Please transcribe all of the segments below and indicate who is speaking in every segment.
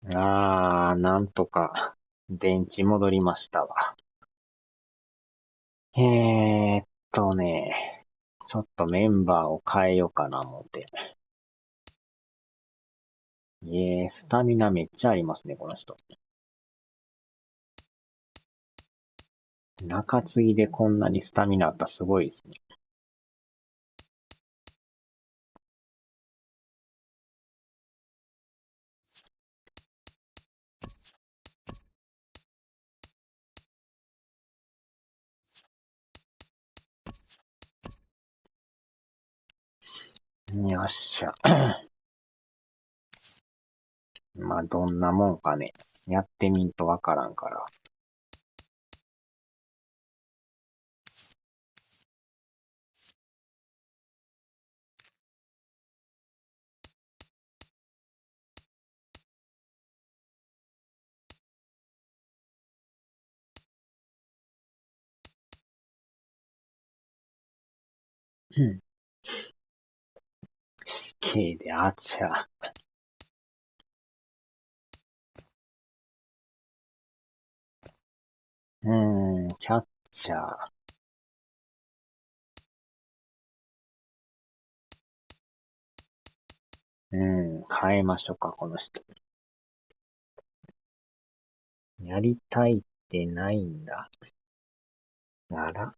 Speaker 1: なんとか、電池戻りましたわ。ちょっとメンバーを変えようかな思って。スタミナめっちゃありますね、この人。中継ぎでこんなにスタミナあったらすごいですね。よっしゃ。まあ、どんなもんかね。やってみんとわからんから。うん。K であちゃ。キャッチャー。変えましょうか、この人。やりたいってないんだ。なら、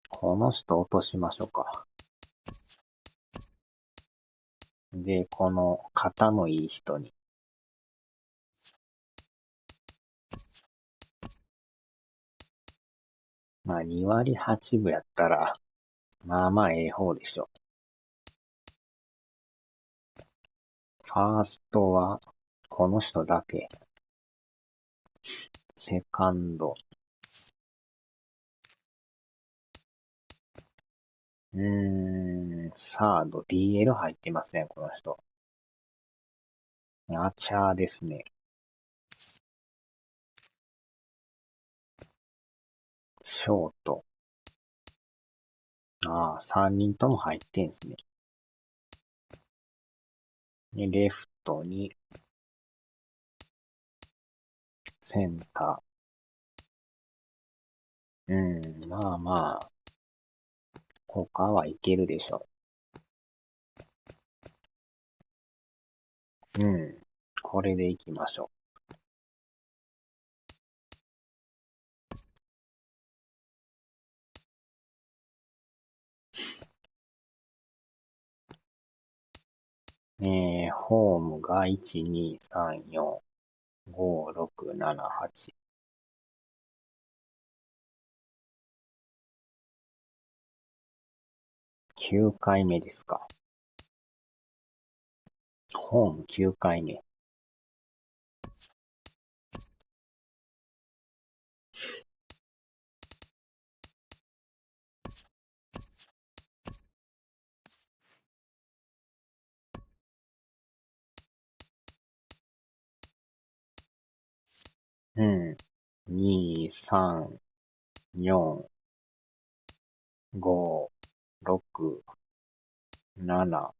Speaker 1: この人落としましょうか。で、この肩のいい人に。まあ、2割8分やったら、まあまあええ方でしょ。ファーストは、この人だけ。セカンド。サード、DL 入ってますね、この人。アチャーですね。ショート。3人とも入ってんすね。で、レフトに、センター。まあまあ、他はいけるでしょう。これでいきましょう。ホームが1、2、3、4、5、6、7、8。9回目ですか。ホーム9回目。2、3、4、5、6、7、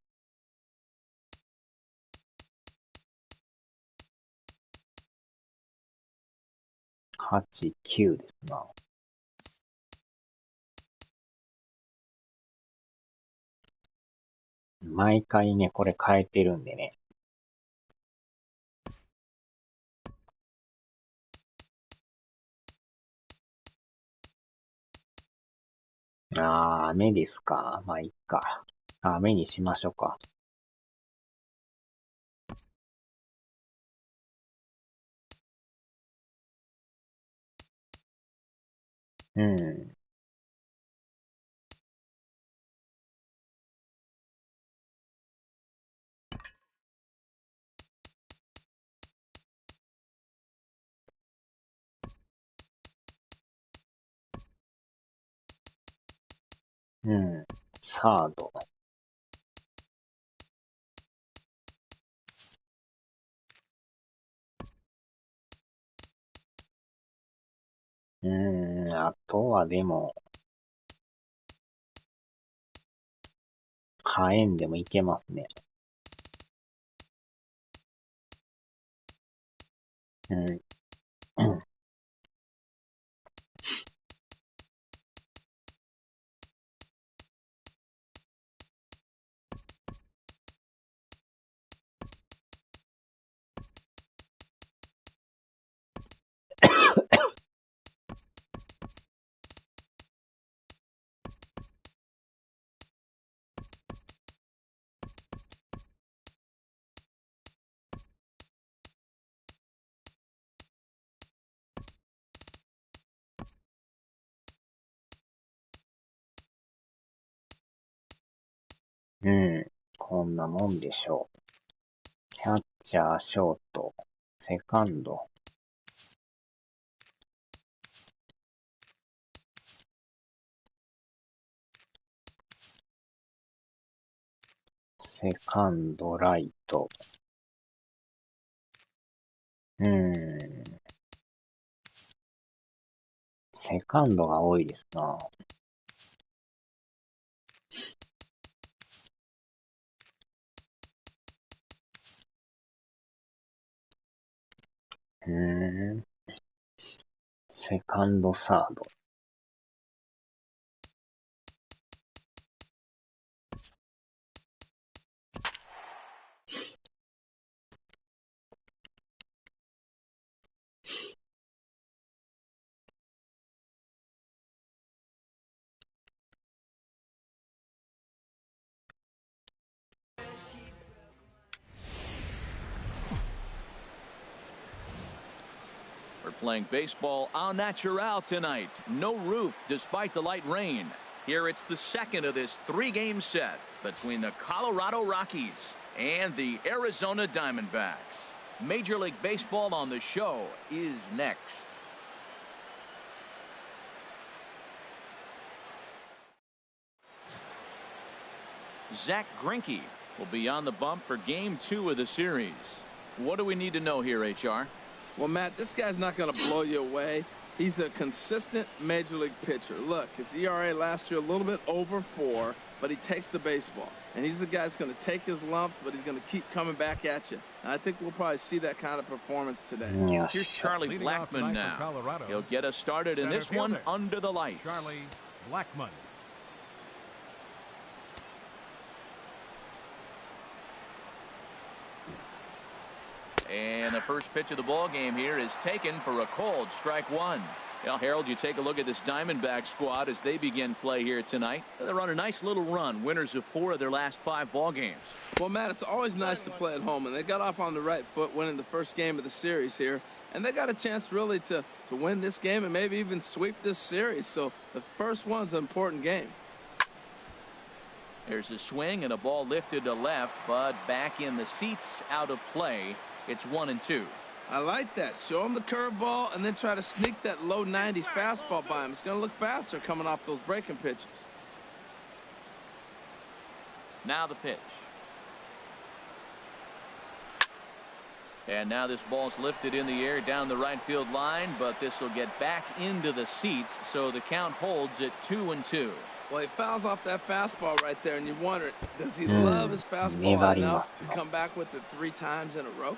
Speaker 1: 8、9ですな。毎回ね、これ変えてるんでね。雨ですか。まあ、いっか。雨にしましょうか。うん。サード。あとはでも、火炎でもいけますね。うん。うん。こんなもんでしょう。キャッチャー、ショート、セカンド。セカンド、ライト。セカンドが多いですな。セカンド、サード。
Speaker 2: We're playing baseball au naturel tonight. No roof despite the light rain. Here it's the second of this three-game set between the Colorado Rockies and the Arizona Diamondbacks. Major League Baseball on the show is next. Zach Greinke will be on the bump for Game 2 of the series. What do we need to know here, HR?
Speaker 3: Well, Matt, this guy's not going to blow you away. He's a consistent major league pitcher. Look, his ERA last year a little bit over 4, but he takes the baseball. And he's the guy who's going to take his lumps, but he's going to keep coming back at you. And I think we'll probably see that kind of performance today.
Speaker 1: Yeah.
Speaker 2: Here's Charlie Blackmon now. He'll get us started in this one under the lights.
Speaker 4: Charlie Blackmon.
Speaker 2: And the first pitch of the ball game here is taken for a cold strike one. Well, Harold, you take a look at this Diamondback squad as they begin play here tonight. They're on a nice little run, winners of 4 of their last 5 ball games.
Speaker 3: Well, Matt, it's always nice to play at home, and they got off on the right foot winning the first game of the series here. And they got a chance really to win this game and maybe even sweep this series. So the first one's an important game.
Speaker 2: There's a swing and a ball lifted to left, but back in the seats, out of play. It's 1-2.
Speaker 3: I like that. Show him the curveball and then try to sneak that low 90s fastball by him. It's going to look faster coming off those breaking pitches.
Speaker 2: Now the pitch. And now this ball's lifted in the air down the right field line, but this will get back into the seats, so the count holds at 2-2.
Speaker 3: Well, he fouls off that fastball right there, and you wonder, does he love his fastball enough to come back with it 3 times in a row?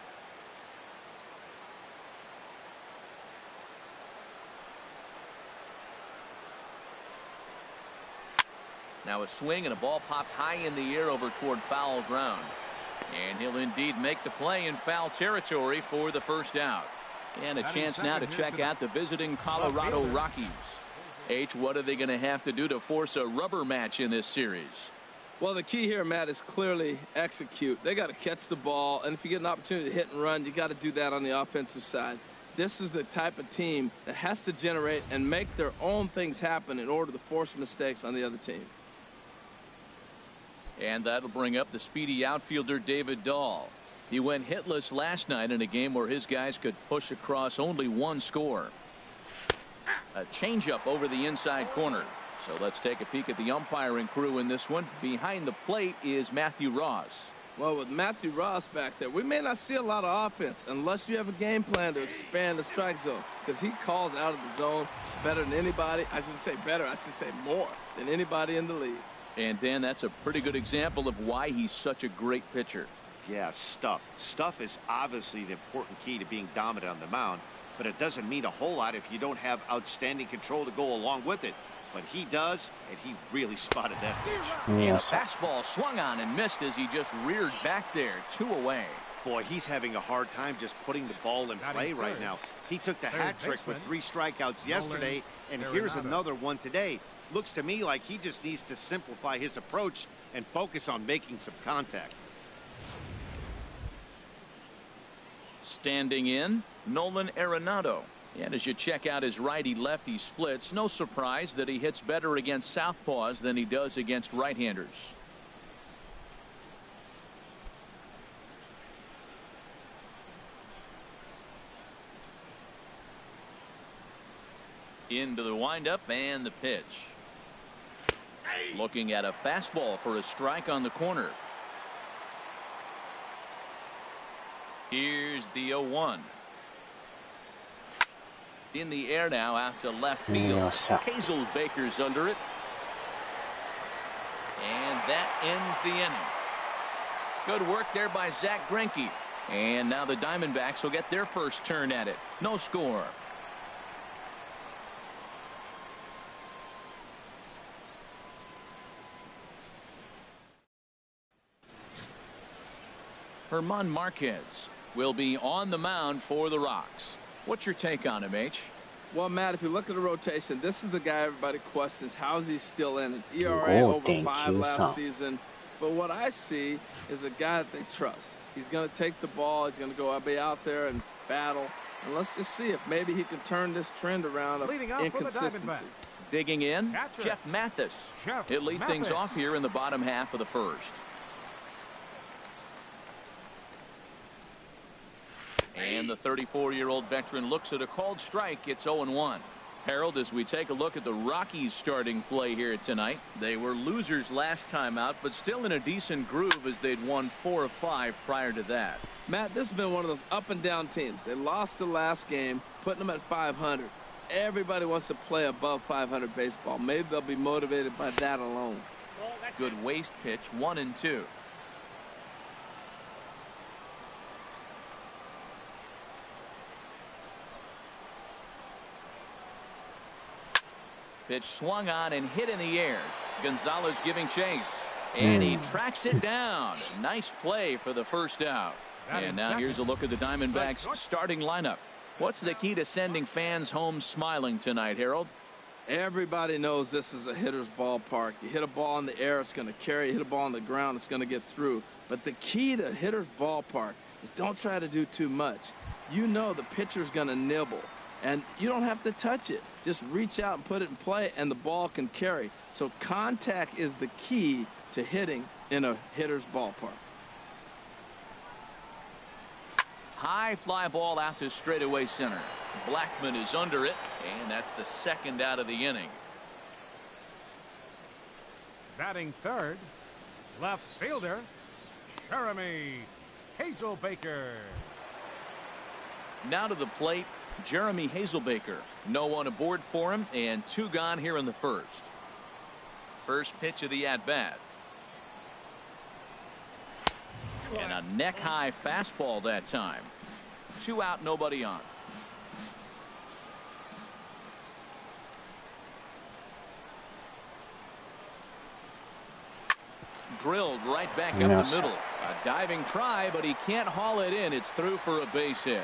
Speaker 2: Now a swing and a ball popped high in the air over toward foul ground. And he'll indeed make the play in foul territory for the first out. And a chance now to check out the visiting Colorado Rockies. H, what are they going to have to do to force a rubber match in this series?
Speaker 3: Well, the key here, Matt, is clearly execute. They got to catch the ball, and if you get an opportunity to hit and run, you got to do that on the offensive side. This is the type of team that has to generate and make their own things happen in order to force mistakes on the other team.
Speaker 2: And that'll bring up the speedy outfielder David Dahl. He went hitless last night in a game where his guys could push across only 1 score. A changeup over the inside corner. So let's take a peek at the umpiring crew in this one. Behind the plate is Matthew Ross.
Speaker 3: Well, with Matthew Ross back there, we may not see a lot of offense unless you have a game plan to expand the strike zone, because he calls out of the zone better than anybody. I shouldn't say better, I should say more than anybody in the league.
Speaker 2: And Dan, that's a pretty good example of why he's such a great pitcher.
Speaker 4: Yeah, stuff. Stuff is obviously the important key to being dominant on the mound, but it doesn't mean a whole lot if you don't have outstanding control to go along with it. But he does, and he really spotted that pitch.
Speaker 2: And a fastball swung on and missed as he just reared back there, 2 away.
Speaker 4: Boy, he's having a hard time just putting the ball in play right now. He took the hat trick with 3 strikeouts yesterday, and here's another one today. Looks to me like he just needs to simplify his approach and focus on making some contact.
Speaker 2: Standing in, Nolan Arenado. And as you check out his righty-lefty splits, no surprise that he hits better against southpaws than he does against right-handers. Into the windup and the pitch. Looking at a fastball for a strike on the corner. Here's the 0-1. In the air now out to left field. Hazelbaker's under it. And that ends the inning. Good work there by Zach Greinke. And now the Diamondbacks will get their first turn at it. No score. German Marquez will be on the mound for the Rocks. What's your take on him, H?
Speaker 3: Well, Matt, if you look at the rotation, this is the guy everybody questions. How is he still in it? ERA over 5 last season. But what I see is a guy that they trust. He's going to take the ball. He's going to be out there and battle. And let's just see if maybe he can turn this trend around of inconsistency.
Speaker 2: Digging in, Jeff Mathis. He'll lead things off here in the bottom half of the first. And the 34-year-old veteran looks at a called strike. It's 0-1. Harold, as we take a look at the Rockies starting play here tonight, they were losers last time out, but still in a decent groove as they'd won 4 of 5 prior to that.
Speaker 3: Matt, this has been one of those up and down teams. They lost the last game, putting them at 500. Everybody wants to play above 500 baseball. Maybe they'll be motivated by that alone.
Speaker 2: Good waist pitch, 1-2. Pitch swung on and hit in the air. Gonzalez giving chase. And he tracks it down. Nice play for the first out. And now here's a look at the Diamondbacks starting lineup. What's the key to sending fans home smiling tonight, Harold?
Speaker 3: Everybody knows this is a hitter's ballpark. You hit a ball in the air, it's going to carry. You hit a ball on the ground, it's going to get through. But the key to hitter's ballpark is don't try to do too much. You know the pitcher's going to nibble. And you don't have to touch it. Just reach out and put it in play, and the ball can carry. So contact is the key to hitting in a hitter's ballpark.
Speaker 2: High fly ball out to straightaway center. Blackman is under it, and that's the second out of the inning.
Speaker 5: Batting third, left fielder, Jeremy Hazelbaker.
Speaker 2: Now to the plate, Jeremy Hazelbaker. No one aboard for him, and 2 gone here in the first. First pitch of the at-bat. And a neck-high fastball that time. 2 out, nobody on. Drilled right back up the middle. A diving try, but he can't haul it in. It's through for a base hit.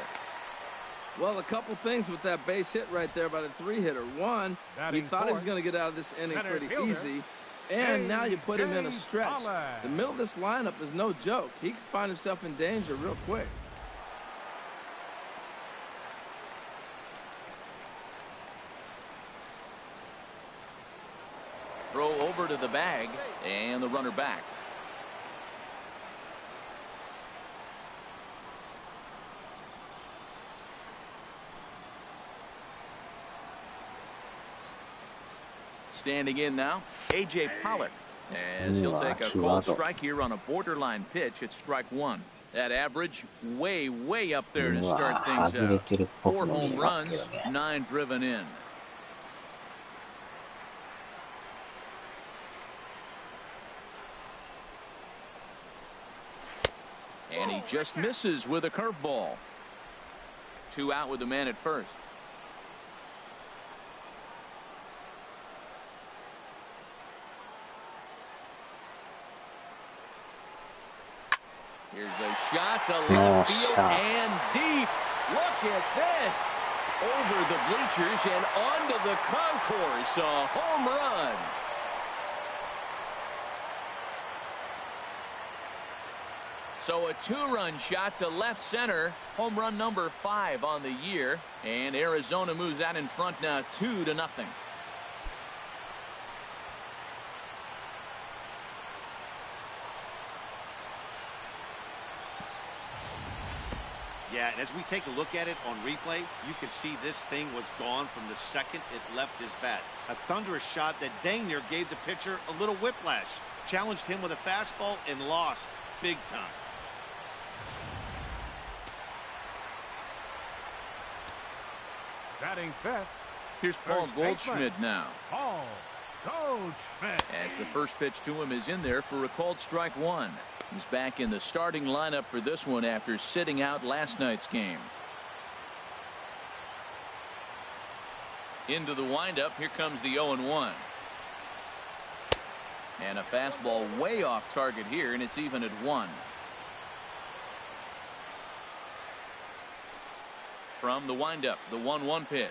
Speaker 3: Well, a couple things with that base hit right there by the 3-hitter. One, he thought he was going to get out of this inning pretty easy. And now you put him in a stretch. The middle of this lineup is no joke. He can find himself in danger real quick.
Speaker 2: Throw over to the bag, and the runner back. Standing in now, A.J. Pollock, as he'll take a called strike here on a borderline pitch at strike 1. That average way up there to start things out. 4 home runs, 9 driven in. He just misses with a curveball. 2 out with the man at first. Here's a shot to left field and deep. Look at this. Over the bleachers and onto the concourse. A home run. So a 2-run shot to left center. Home run number 5 on the year. And Arizona moves out in front now 2-0.
Speaker 4: Yeah, and as we take a look at it on replay, you can see this thing was gone from the second it left his bat. A thunderous shot that dang near gave the pitcher a little whiplash. Challenged him with a fastball and lost big time.
Speaker 5: Batting fifth.
Speaker 2: Here's Paul Goldschmidt now.
Speaker 5: Paul Goldschmidt.
Speaker 2: As the first pitch to him is in there for a called strike 1. He's back in the starting lineup for this one after sitting out last night's game. Into the windup. Here comes the 0-1. And a fastball way off target here, and it's even at 1. From the windup, the 1-1 pitch.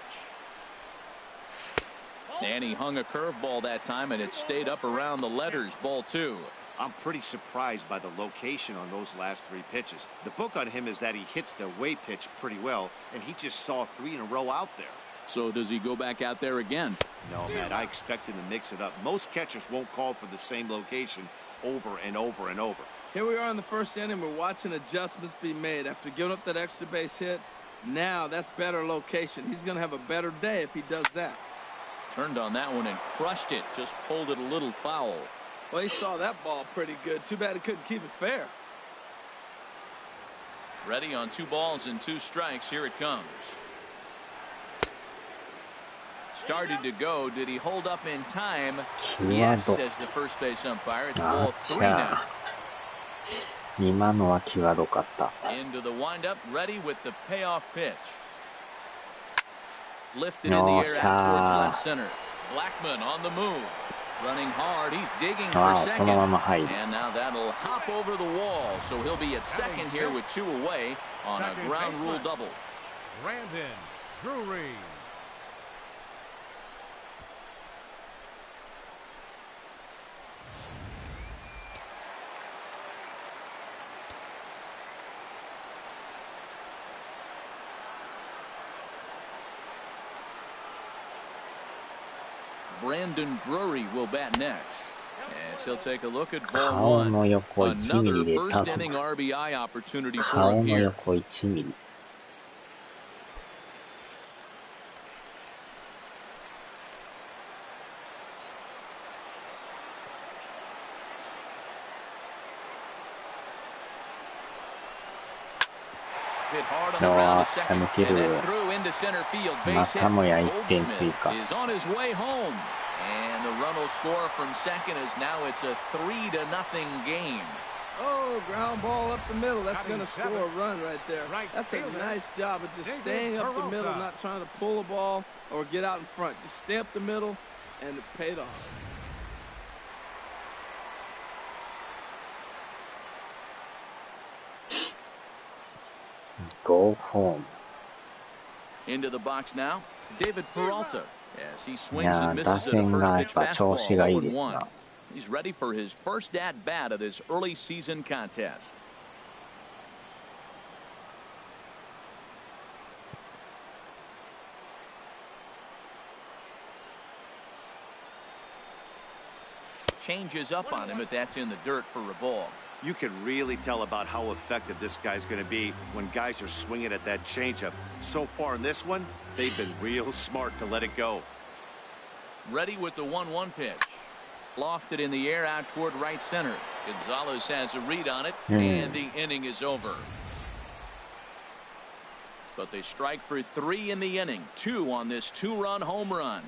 Speaker 2: And he hung a curveball that time, and it stayed up around the letters. Ball 2.
Speaker 4: I'm pretty surprised by the location on those last 3 pitches. The book on him is that he hits the away pitch pretty well, and he just saw 3 in a row out there.
Speaker 2: So does he go back out there again?
Speaker 4: No, Matt, I expect him to mix it up. Most catchers won't call for the same location over and over and over.
Speaker 3: Here we are in the first inning. We're watching adjustments be made after giving up that extra base hit. Now that's better location. He's going to have a better day if he does that.
Speaker 2: Turned on that one and crushed it. Just pulled it a little foul.
Speaker 3: Well, he saw that ball pretty good. Too bad he couldn't keep it fair.
Speaker 2: Ready on 2 balls and 2 strikes. Here it comes. Started to go. Did he hold up in time? Yes, says the first base umpire. It's ball 3 now.
Speaker 1: 今のは際どかった。
Speaker 2: Into the windup, ready with the payoff pitch. Lifted in the air out towards left center. Blackman on the move. Running hard. He's digging for second. And now that'll hop over the wall. So he'll be at second here with 2 away on a ground rule double.
Speaker 5: Brandon Drury.
Speaker 2: Brandon Drury will bat next. As he'll take a look at ball 1. Another first inning RBI opportunity for him here. Hit hard on the ground to second, and that's through into center field. Base hit. Goldschmidt is on his way home, and the run will score from second as now it's a 3-0 game.
Speaker 3: Oh, ground ball up the middle. That's going to score a run right there. That's a nice job of just staying up the middle, not trying to pull a ball or get out in front. Just stay up the middle, and it paid off.
Speaker 1: Go home.
Speaker 2: Into the box now, David Peralta. As he swings and misses at a first pitch fastball, 0-1. He's ready for his first at-bat of this early season contest. Changes up on him, but that's in the dirt for a ball.
Speaker 4: You can really tell about how effective this guy's going to be when guys are swinging at that changeup. So far in this one, they've been real smart to let it go.
Speaker 2: Ready with the 1-1 pitch. Lofted in the air out toward right center. Gonzalez has a read on it, and the inning is over. But they strike for 3 in the inning. 2 on this 2-run home run.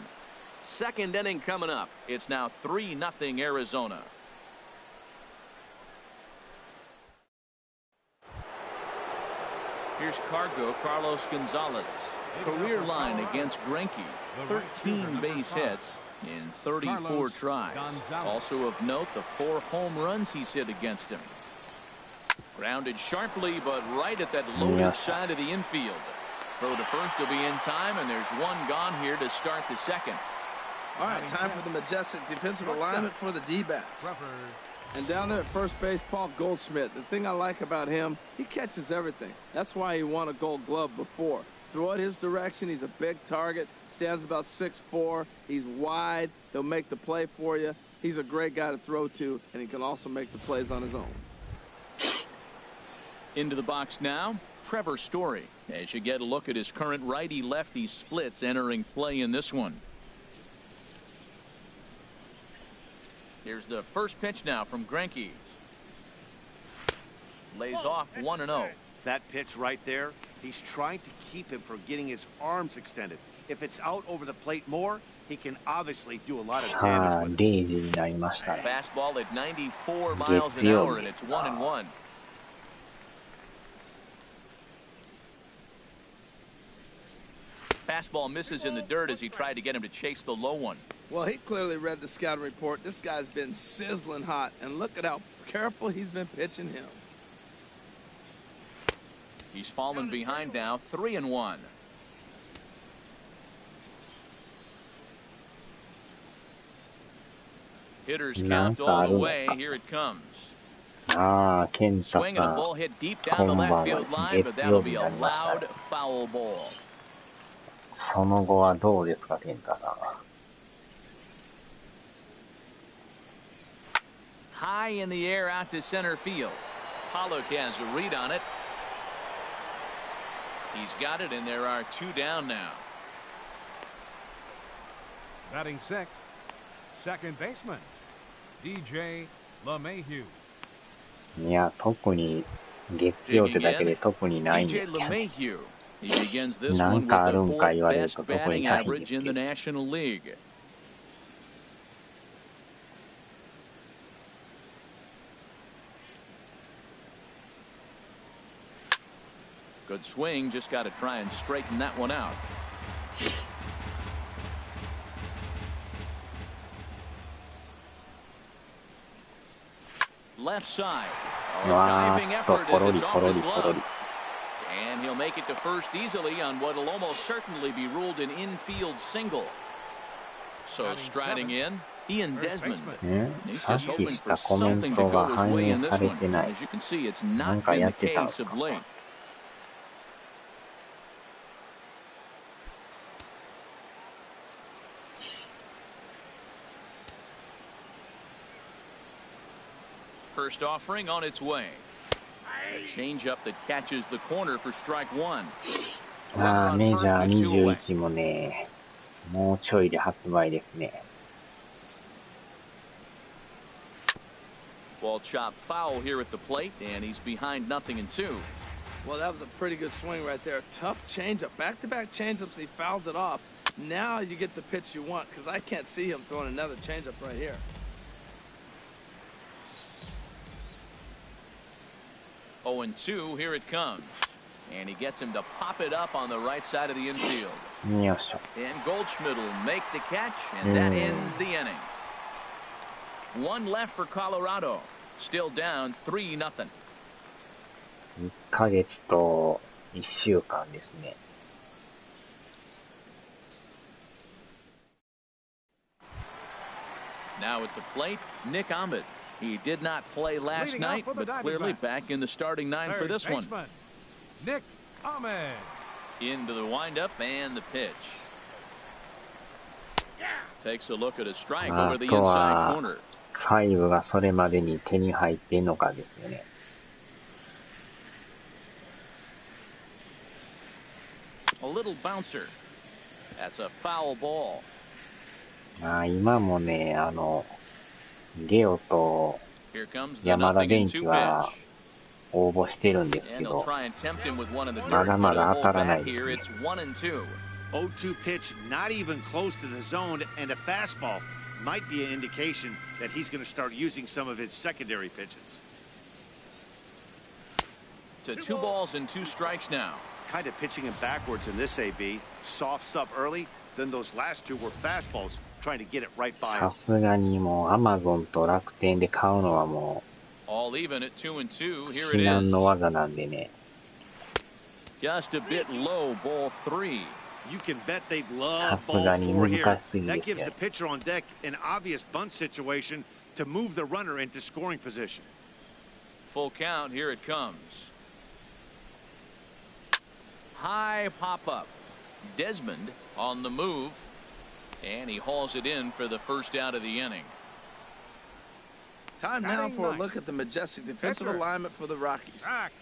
Speaker 2: Second inning coming up. It's now 3-0 Arizona. Here's Cargo Carlos Gonzalez. Career line against Greinke. 13 base hits in 34 tries. Also of note, the 4 home runs he's hit against him. Grounded sharply, but right at that loaded side of the infield. Throw to first will be in time, and there's one gone here to start the second.
Speaker 3: All right, time for the majestic defensive alignment for the D-backs. And down there at first base, Paul Goldschmidt. The thing I like about him, he catches everything. That's why he won a Gold Glove before. Throw it his direction. He's a big target. Stands about 6'4". He's wide. He'll make the play for you. He's a great guy to throw to, and he can also make the plays on his own.
Speaker 2: Into the box now, Trevor Story. As you get a look at his current righty-lefty splits entering play in this one. Here's the first pitch now from Greinke. Lays off 1-0.
Speaker 4: That pitch right there, he's trying to keep him from getting his arms extended. If it's out over the plate more, he can obviously do a lot of damage with it.
Speaker 2: Fastball at 94 miles an hour, and it's 1-1. Fastball misses in the dirt as he tried to get him to chase the low one.
Speaker 3: Well, he clearly read the scouting report. This guy's been sizzling hot, and look at how careful he's been pitching him.
Speaker 2: He's fallen behind now, 3-1. Hitters count all the way. Here it comes. Swing and a ball hit deep down the left field line, but that'll be a loud foul ball.
Speaker 1: その後はどうですか、健太さん。
Speaker 2: High in the air out to center field. Pollock has a read on it. He's got it, and there are 2 down now.
Speaker 5: Batting sixth, second baseman, DJ LeMahieu.
Speaker 1: いや、特に月曜日だけで特にないんですよ。
Speaker 2: He begins this one with the 4th best batting average in the National League. Good swing, just got to try and straighten that one out. Left side. Diving effort as it's off his glove. And he'll make it to first easily on what will almost certainly be ruled an infield single. So striding in, Ian Desmond. He's just hoping for something to go his way in this one. As you can see, it's not been the case of late. First offering on its way. A changeup that catches the corner for strike 1.
Speaker 1: メジャー21もね、もうちょいで発売ですね。
Speaker 2: Ball chop foul here at the plate, and he's behind 0-2.
Speaker 3: Well, that was a pretty good swing right there. Tough changeup. Back-to-back changeups, he fouls it off. Now you get the pitch you want, because I can't see him throwing another changeup right here.
Speaker 2: 0-2, here it comes. And he gets him to pop it up on the right side of the infield. And Goldschmidt will make the catch, and that ends the inning. One left for Colorado. Still down 3-0.
Speaker 1: 1ヶ月と1週間ですね。
Speaker 2: Now at the plate, Nick Ahmed. He did not play last night, but clearly back in the starting 9 for this one.
Speaker 5: Nick Ahmed.
Speaker 2: Into the windup and the pitch. Takes a look at a strike over the inside corner.
Speaker 1: 5がそれまでに手に入ってんのかですよね。
Speaker 2: A little bouncer. That's a foul ball.
Speaker 1: 今もね、ゲオと山田電機は応募してるんですけど、まだまだ当たらないですね。
Speaker 4: 0-2 pitch, not even close to the zone, and a fastball might be an indication that he's going to start using some of his secondary pitches.
Speaker 2: To 2 balls and 2 strikes now.
Speaker 4: Kind of pitching him backwards in this AB. Soft stuff early, then those last 2 were fastballs, trying to get it right by him.
Speaker 1: さすがにもうアマゾンと楽天で買うのはも
Speaker 2: All even at 2 and 2.
Speaker 1: う
Speaker 2: Here
Speaker 1: 至
Speaker 2: it
Speaker 1: 難
Speaker 2: is.
Speaker 1: の技なんでね。
Speaker 2: Just a bit low, ball 3.
Speaker 4: You can bet they'd love
Speaker 1: さす
Speaker 4: ball
Speaker 1: がに
Speaker 4: 4
Speaker 1: 難
Speaker 4: here.
Speaker 1: しすぎ
Speaker 4: That
Speaker 1: です
Speaker 4: gives
Speaker 1: よ
Speaker 4: the pitcher on deck an obvious bunt situation to move the runner into scoring position.
Speaker 2: Full count. Here it comes. High pop up. Desmond on the move, and he hauls it in for the first out of the inning.
Speaker 3: Time now for a look at the majestic defensive alignment for the Rockies.
Speaker 5: Back.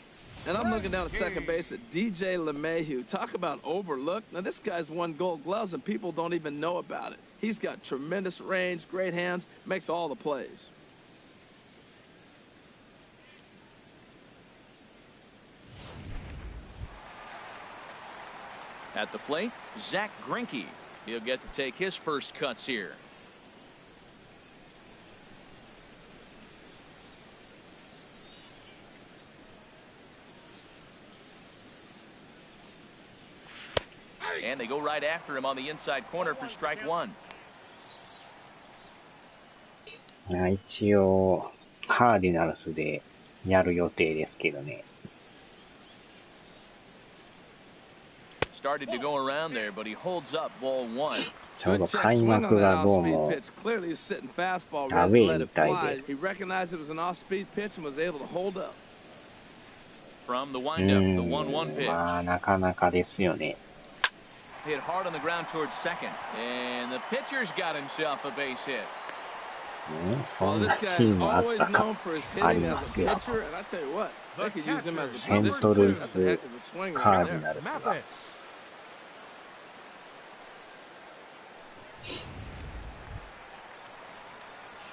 Speaker 3: And I'm looking down at second base at DJ LeMahieu. Talk about overlooked. Now, this guy's won Gold Gloves, and people don't even know about it. He's got tremendous range, great hands, makes all the plays.
Speaker 2: At the plate, Zach Greinke. He'll get to take his first cuts here. And they go right after him on the inside corner for strike 1.
Speaker 1: 一応カーディナルスでやる予定ですけどね。
Speaker 2: Started to go around there, but he holds up ball 1.
Speaker 1: ちょうど開幕がどうも
Speaker 3: Clearly he's sitting fastball,
Speaker 1: アウ
Speaker 3: ready
Speaker 1: ェ
Speaker 3: to
Speaker 1: イ
Speaker 3: let
Speaker 1: み
Speaker 3: it
Speaker 1: たい
Speaker 3: fly.
Speaker 1: で。
Speaker 3: He recognized it was an off-speed pitch and was able to hold up.
Speaker 2: From the windup, the 1-1 pitch.
Speaker 1: まあなかなかですよね。
Speaker 2: Hit hard on the ground towards second. And the pitcher's got himself a base hit.
Speaker 1: そ
Speaker 3: Well,
Speaker 1: ん
Speaker 3: this
Speaker 1: なチ
Speaker 3: guy
Speaker 1: ー
Speaker 3: is
Speaker 1: ムあっ
Speaker 3: always
Speaker 1: たか
Speaker 3: known for his
Speaker 1: あり
Speaker 3: hitting as
Speaker 1: ま
Speaker 3: a
Speaker 1: すよ。
Speaker 3: pitcher, and I tell you what, they could use him as a
Speaker 1: セン
Speaker 3: position
Speaker 1: トル
Speaker 3: too.
Speaker 1: イ
Speaker 3: That's a
Speaker 1: ス
Speaker 3: heck of a swing
Speaker 1: カ
Speaker 3: right
Speaker 1: ーディ
Speaker 3: there.
Speaker 1: ナルス
Speaker 5: Map
Speaker 1: が
Speaker 5: it.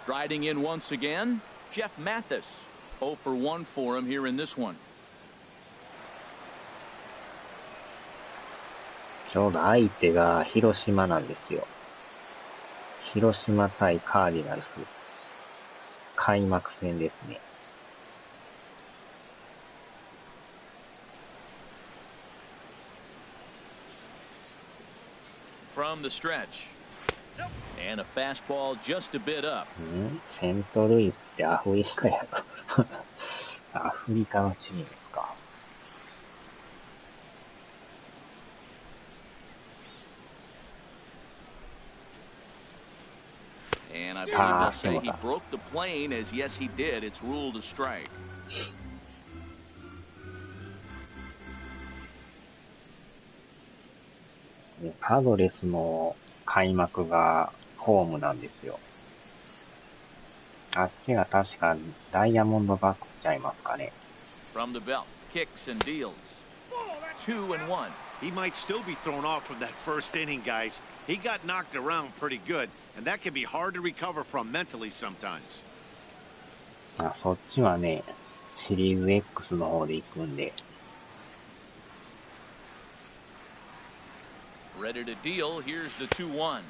Speaker 2: Striding in once again, Jeff Mathis. 0 for 1 for him here in this one.
Speaker 1: ちょうど相手が広島なんですよ。広島対カーディナルス。開幕戦ですね。
Speaker 2: From the stretch. And a fastball just a bit up.
Speaker 1: セントルイスってアフリカやろ。アフリカのチームですか。
Speaker 2: And I believe they'll say he broke the plane, as yes he did. It's ruled a strike.
Speaker 1: パドレスの開幕がホームなんですよ。あっちが確かダイヤモンドバックスちゃいますかね。
Speaker 2: From the belt, kicks and deals. 2-1.
Speaker 4: He might still be thrown off from that first inning, guys. He got knocked around pretty good, and that can be hard to recover from mentally sometimes.
Speaker 1: そっちはね、シリーズ X の方で行くんで。
Speaker 2: Ready to deal. Here's the 2-1.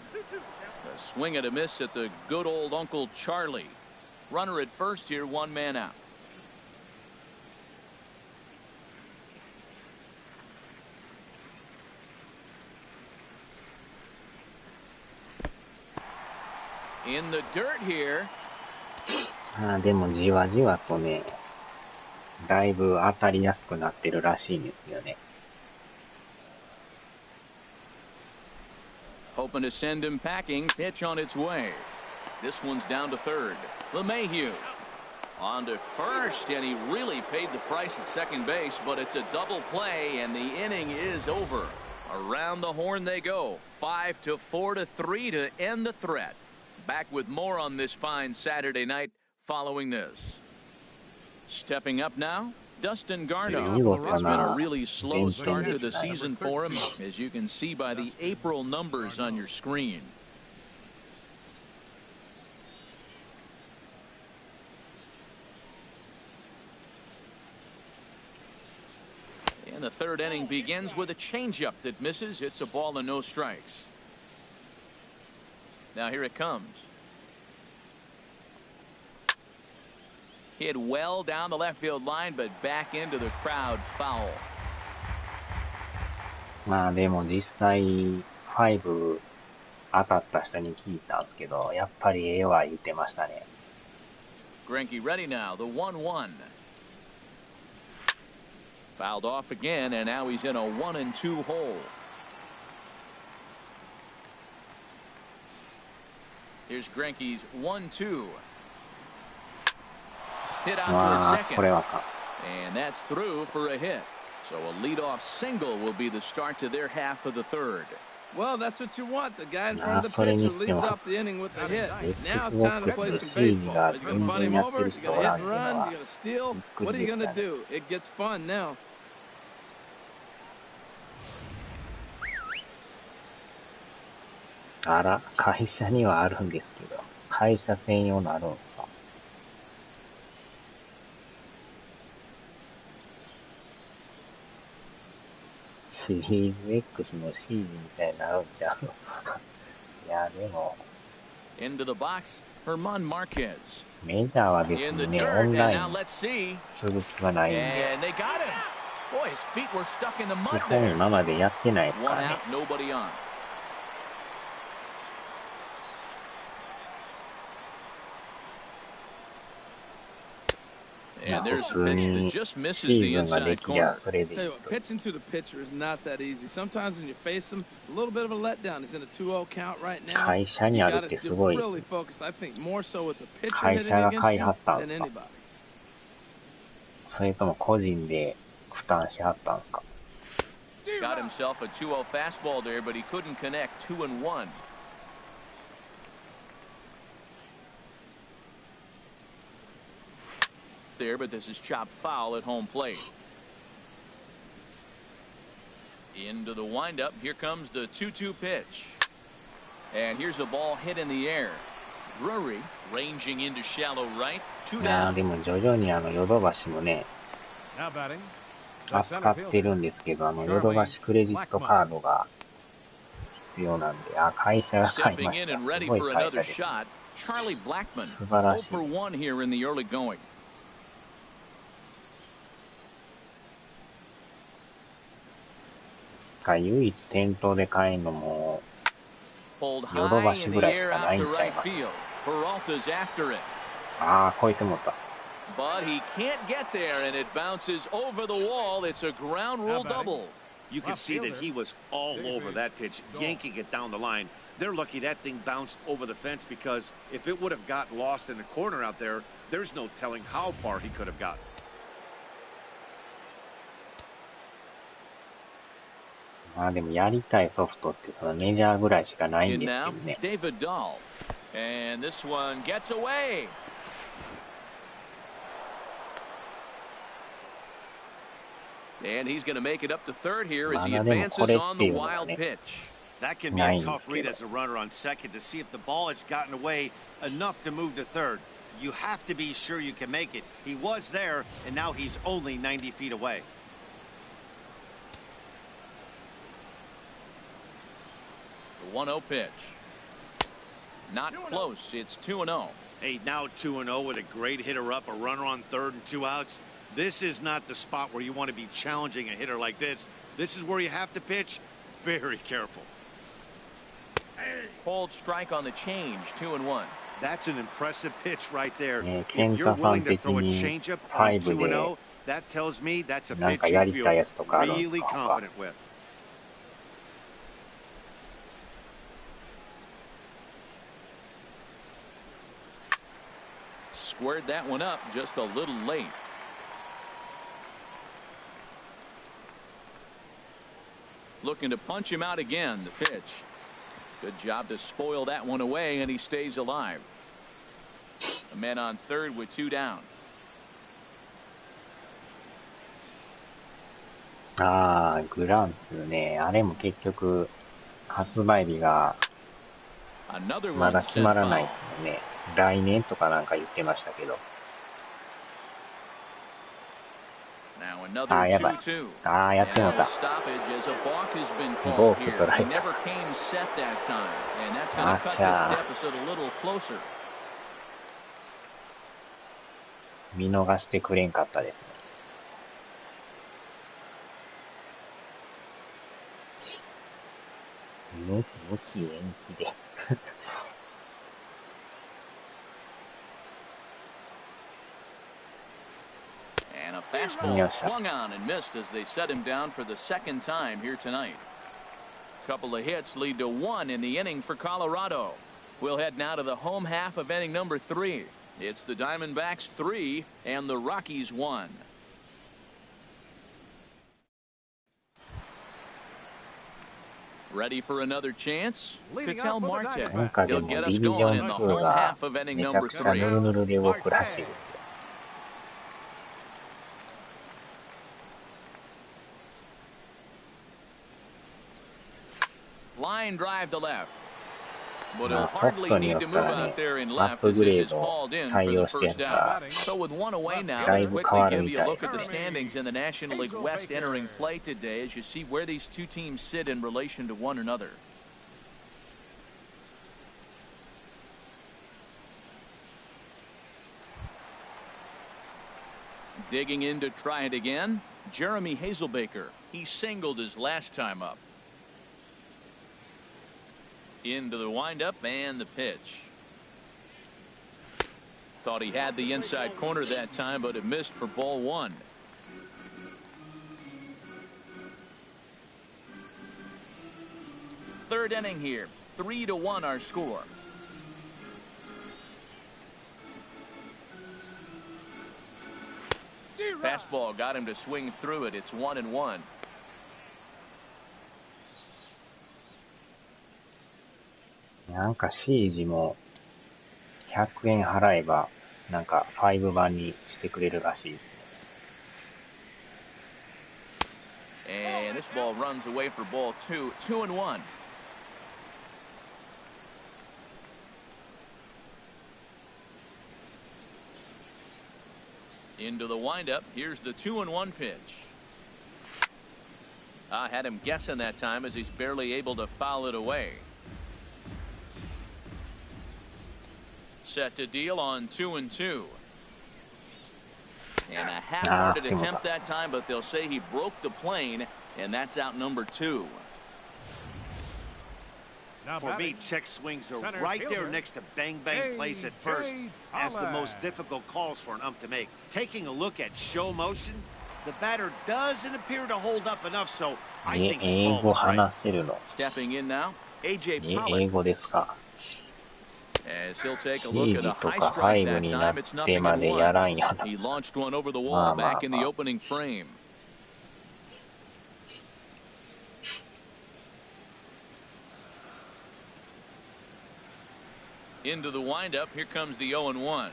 Speaker 2: A swing and a miss at the good old Uncle Charlie. Runner at first here, 1 man out. In the dirt here.
Speaker 1: でもじわじわとね、だいぶ当たりやすくなってるらしいんですけどね。
Speaker 2: Hoping to send him packing. Pitch on its way. This one's down to third. LeMahieu on to first, and he really paid the price at second base, but it's a double play, and the inning is over. Around the horn they go. 5-4-3 to end the threat. Back with more on this fine Saturday night following this. Stepping up now, Dustin Garneau. It's been a really slow start to the season for him, as you can see by the April numbers on your screen. And the third inning begins with a changeup that misses. It's a ball and no strikes. Now here it comes. Hit well down the left field line, but back into the crowd, foul.
Speaker 1: まあでも実際5当たった人に聞いたんですけど、やっぱりは言ってましたね。
Speaker 2: Greinke ready now, the 1-1. Fouled off again, and now he's in a 1-2 hole. Here's Greinke's 1-2. Hit out towards second.
Speaker 1: これはか。
Speaker 2: And that's through for a hit. So a leadoff single will be the start to their half of the third.
Speaker 3: Well, that's what you want. The guy in front of the pitcher leads off the inning with the hit. Now it's time to play some baseball. Are you going to bunt him over? You're going to hit and run? You're going to steal? What are you going to do? It gets fun now.
Speaker 1: あら、会社にはあるんですけど、会社専用のあるんですか。シリーズ X のシーズンみたいになるんちゃういや、でも。
Speaker 2: Into the box, Herman Marquez.
Speaker 1: メジャーは別にね、オンラインする気はないんで。基本今までやってないですからね。
Speaker 2: And there's a pitch that just misses the inside corner.
Speaker 3: Tell you what, pitching to the pitcher is not that easy. Sometimes when you face him, a little bit of a letdown. He's in a 2-0 count right now.
Speaker 1: 会社にあるってすごい。
Speaker 3: Really focus, I think, more so with the pitcher hitting against you than anybody.
Speaker 1: それとも個人で負担しはったんですか。
Speaker 2: Got himself a 2-0 fastball there, but he couldn't connect 2-1. There, but this is chopped foul at home plate. Into the windup. Here comes the 2-2 pitch. And here's a ball hit in the air. Drury ranging into shallow right. 2 down.
Speaker 1: でも徐々にヨドバシもね、扱ってるんですけど、ヨドバシクレジットカードが必要なんで、会社が買いました。すごい会社です。素晴らしい。唯一店頭で買えるのもヨドバシぐらいしかないんちゃいます。超えてもった。
Speaker 2: But he can't get there, and it bounces over the wall. It's a ground rule double.
Speaker 4: You can see that he was all over that pitch, yanking it down the line. They're lucky that thing bounced over the fence, because if it would have got lost in the corner out there, there's no telling how far he could have gotten.
Speaker 1: でもやりたいソフトってそのメジャーぐらいしかないんですけどね。
Speaker 2: David Dahl, and this one gets away. And he's going to make it up to third here as he advances on the wild pitch.
Speaker 4: That can be a tough read as a runner on second to see if the ball has gotten away enough to move to third. You have to be sure you can make it. He was there, and now he's only 90 feet away.
Speaker 2: The 1-0 pitch. Not close. It's 2-0.
Speaker 4: Hey, now 2-0 with a great hitter up, a runner on third and 2 outs. This is not the spot where you want to be challenging a hitter like this. This is where you have to pitch very careful.
Speaker 2: Hold strike on the change, 2-1.
Speaker 4: That's an impressive pitch right there. If you're willing to throw a changeup on 2-0, that tells me that's a pitch you feel really confident with.
Speaker 2: Squared that one up just a little late. Looking to punch him out again. The pitch. Good job to spoil that one away, and he stays alive. A man on third with 2 down.
Speaker 1: グランツーね。あれも結局発売日がまだ決まらないですよね。来年とかなんか言ってましたけど。やばい。やってもうた。ボークトライバー。見逃してくれんかったですね。向き延期で。
Speaker 2: And a fastball swung on and missed as they set him down for the second time here tonight. A couple of hits lead to one in the inning for Colorado. We'll head now to the home half of inning number 3. It's the Diamondbacks 3 and the Rockies 1. Ready for another chance? Ketel Marte. He'll get us going in the home half of inning number 3. Line drive to left. But he'll hardly need to move out there in left as this is hauled in for the first out. So with one away now, let's quickly give you a look at the standings in the National League West entering play today as you see where these two teams sit in relation to one another. Digging in to try it again, Jeremy Hazelbaker. He singled his last time up. Into the windup and the pitch. Thought he had the inside corner that time, but it missed for ball 1. Third inning here, 3-1 our score. Fastball got him to swing through it. It's 1-1.
Speaker 1: なんか C 字も100円払えばなんか5番にしてくれるらしいですね。
Speaker 2: And this ball runs away for ball 2, 2-1. Into the windup. Here's the 2-1 pitch. I had him guessing that time as he's barely able to foul it away. Set to deal on 2-2. And a half-hearted attempt that time, but they'll say he broke the plane, and that's out number 2.
Speaker 4: For me, check swings are right there next to bang-bang plays at first as the most difficult calls for an ump to make. Taking a look at show motion, the batter doesn't appear to hold up enough, so I think the ball is right.
Speaker 2: Stepping in now, AJ
Speaker 1: 英語ですか。
Speaker 2: As he'll take a look at a high strike that time, it's nothing but one. He launched one over the wall back in the opening frame. Into the windup, here comes the 0-1.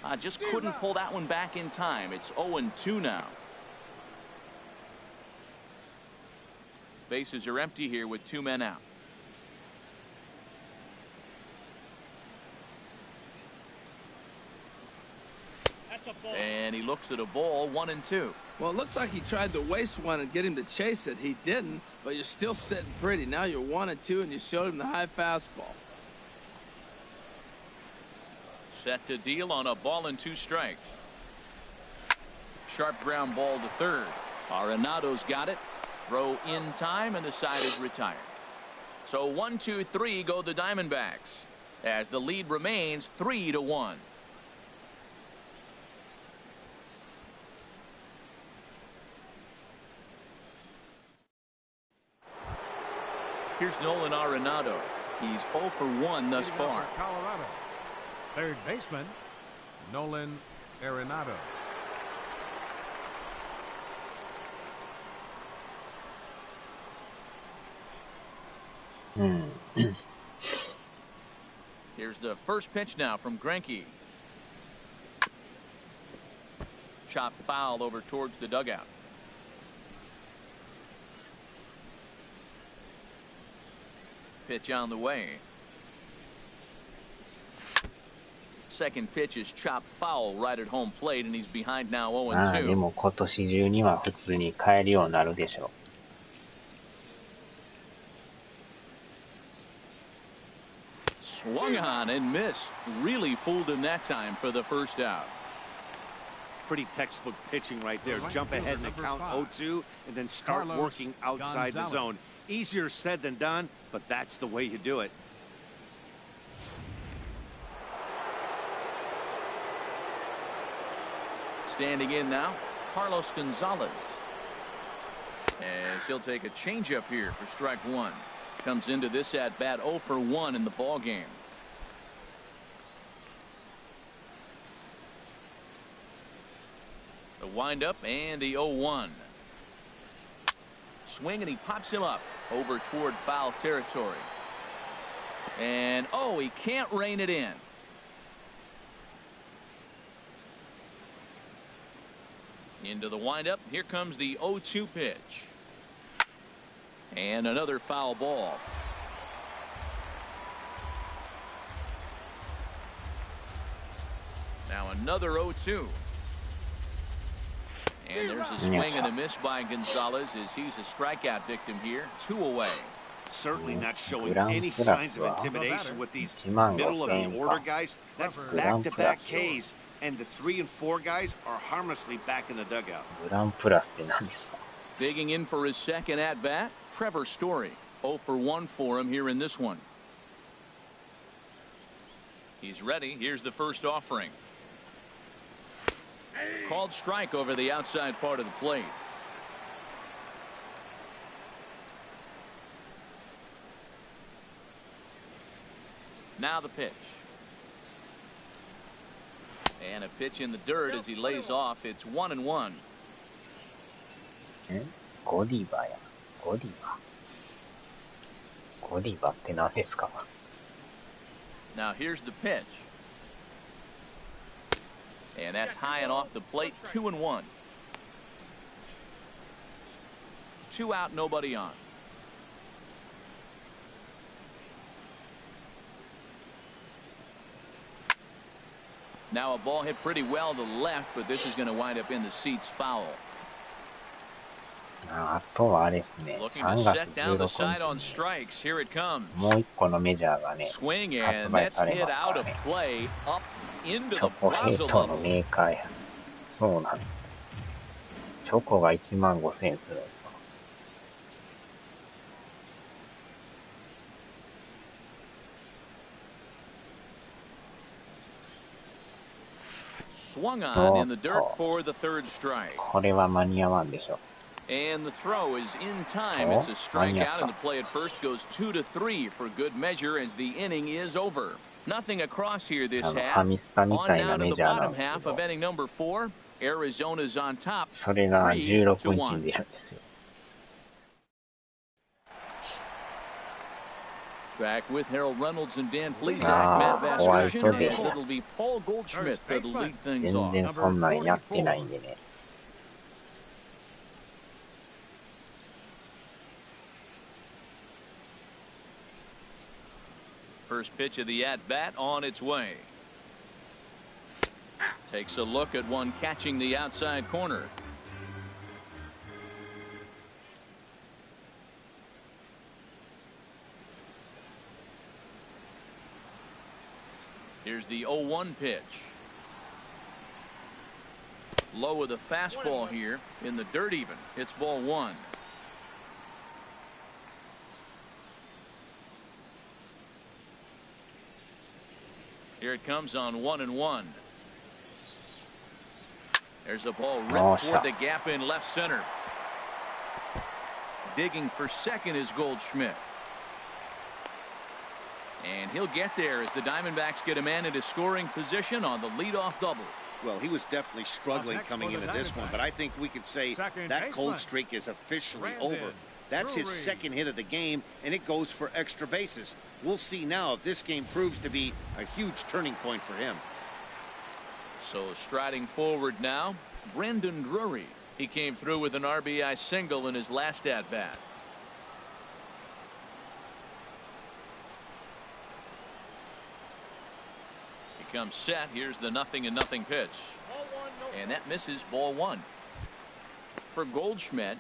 Speaker 2: I just couldn't pull that one back in time. It's 0-2 now. Bases are empty here with 2 men out. And he looks at a ball, 1-2.
Speaker 3: Well, it looks like he tried to waste one and get him to chase it. He didn't, but you're still sitting pretty. Now you're 1-2, and you showed him the high fastball.
Speaker 2: Set to deal on a ball and 2 strikes. Sharp ground ball to third. Arenado's got it. Throw in time, and the side is retired. So 1-2-3 go the Diamondbacks as the lead remains 3-1. Here's Nolan Arenado. He's 0 for 1 thus far.
Speaker 5: Colorado. Third baseman, Nolan Arenado.
Speaker 2: Here's the first pitch now from Greinke. Chopped foul over towards the dugout. Pitch on the way. Second pitch is chopped foul right at home plate, and he's behind now 0-2.
Speaker 1: でも今年中には普通に買えるようになるでしょう。
Speaker 2: Swung on and missed. Really fooled him that time for the first out.
Speaker 4: Pretty textbook pitching right there. Jump ahead in the count 0-2 and then start working outside the zone. Easier said than done, but that's the way you do it.
Speaker 2: Standing in now, Carlos Gonzalez. As he'll take a changeup here for strike one. Comes into this at bat 0 for 1 in the ball game. The windup and the 0-1. Swing and he pops him up over toward foul territory. And oh, he can't rein it in. Into the windup. Here comes the 0-2 pitch. And another foul ball. Now another 0-2. And there's a swing and a miss by Gonzalez as he's a strikeout victim here. 2 away.
Speaker 4: Certainly not showing any signs of intimidation with these middle of the order guys. That's back-to-back Ks. And the 3 and 4 guys are harmlessly back in the dugout.
Speaker 2: Digging in for his second at-bat, Trevor Story. 0 for 1 for him here in this one. He's ready. Here's the first offering. Called strike over the outside part of the plate. Now the pitch. And a pitch in the dirt as he lays off. It's 1-1. Now here's the pitch. And that's high and off the plate. 2-1. 2 out, nobody on. Now a ball hit pretty well to left, but this is going to wind up in the seats foul. Looking to set down the side on strikes. Here it comes. Swing, and that's hit out of play up into the plaza level.
Speaker 1: そうなの。チョコが15,000円するんですか。
Speaker 2: Swung on in the dirt for the third strike.
Speaker 1: これは間に合わんでしょ。
Speaker 2: And the throw is in time. It's a strikeout, and the play at first goes 2-3 for good measure as the inning is over. Nothing across here this half. On now to the bottom half of inning number 4. Arizona's on top.
Speaker 1: それが16日に出るんですよ。
Speaker 2: Back with Harold Reynolds and Dan Plesac, Matt Vasgersian, as it'll be Paul Goldschmidt that'll lead things off.
Speaker 1: 全然そんなんやってないんでね。
Speaker 2: First pitch of the at-bat on its way. Takes a look at one catching the outside corner. Here's the 0-1 pitch. Low with a fastball here in the dirt even. It's ball 1. Here it comes on 1-1. There's a ball ripped toward the gap in left center. Digging for second is Goldschmidt. And he'll get there as the Diamondbacks get a man into scoring position on the leadoff double.
Speaker 4: Well, he was definitely struggling coming into this one, but I think we could say that cold streak is officially over. That's his second hit of the game, and it goes for extra bases. We'll see now if this game proves to be a huge turning point for him.
Speaker 2: So striding forward now, Brendan Drury. He came through with an RBI single in his last at-bat. He comes set. Here's the 0-0 pitch. And that misses ball 1. For Goldschmidt,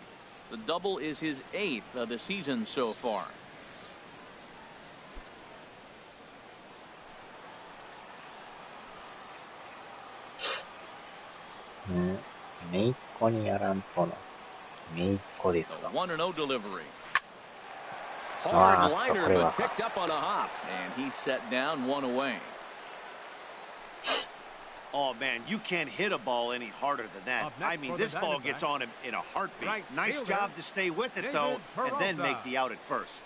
Speaker 2: the double is his 8th of the season so far.
Speaker 1: めいっ子にやらんとの。めいっ子ですか。
Speaker 2: 1-0 delivery.
Speaker 1: あ
Speaker 2: Hard
Speaker 1: ーっと、こ
Speaker 2: liner,
Speaker 1: れ
Speaker 2: but
Speaker 1: は。
Speaker 2: picked up on a hop, and he set down one away.
Speaker 4: Oh, man, you can't hit a ball any harder than that. I mean, this ball gets on him in a heartbeat. Nice job to stay with it, though, and then make the out at first.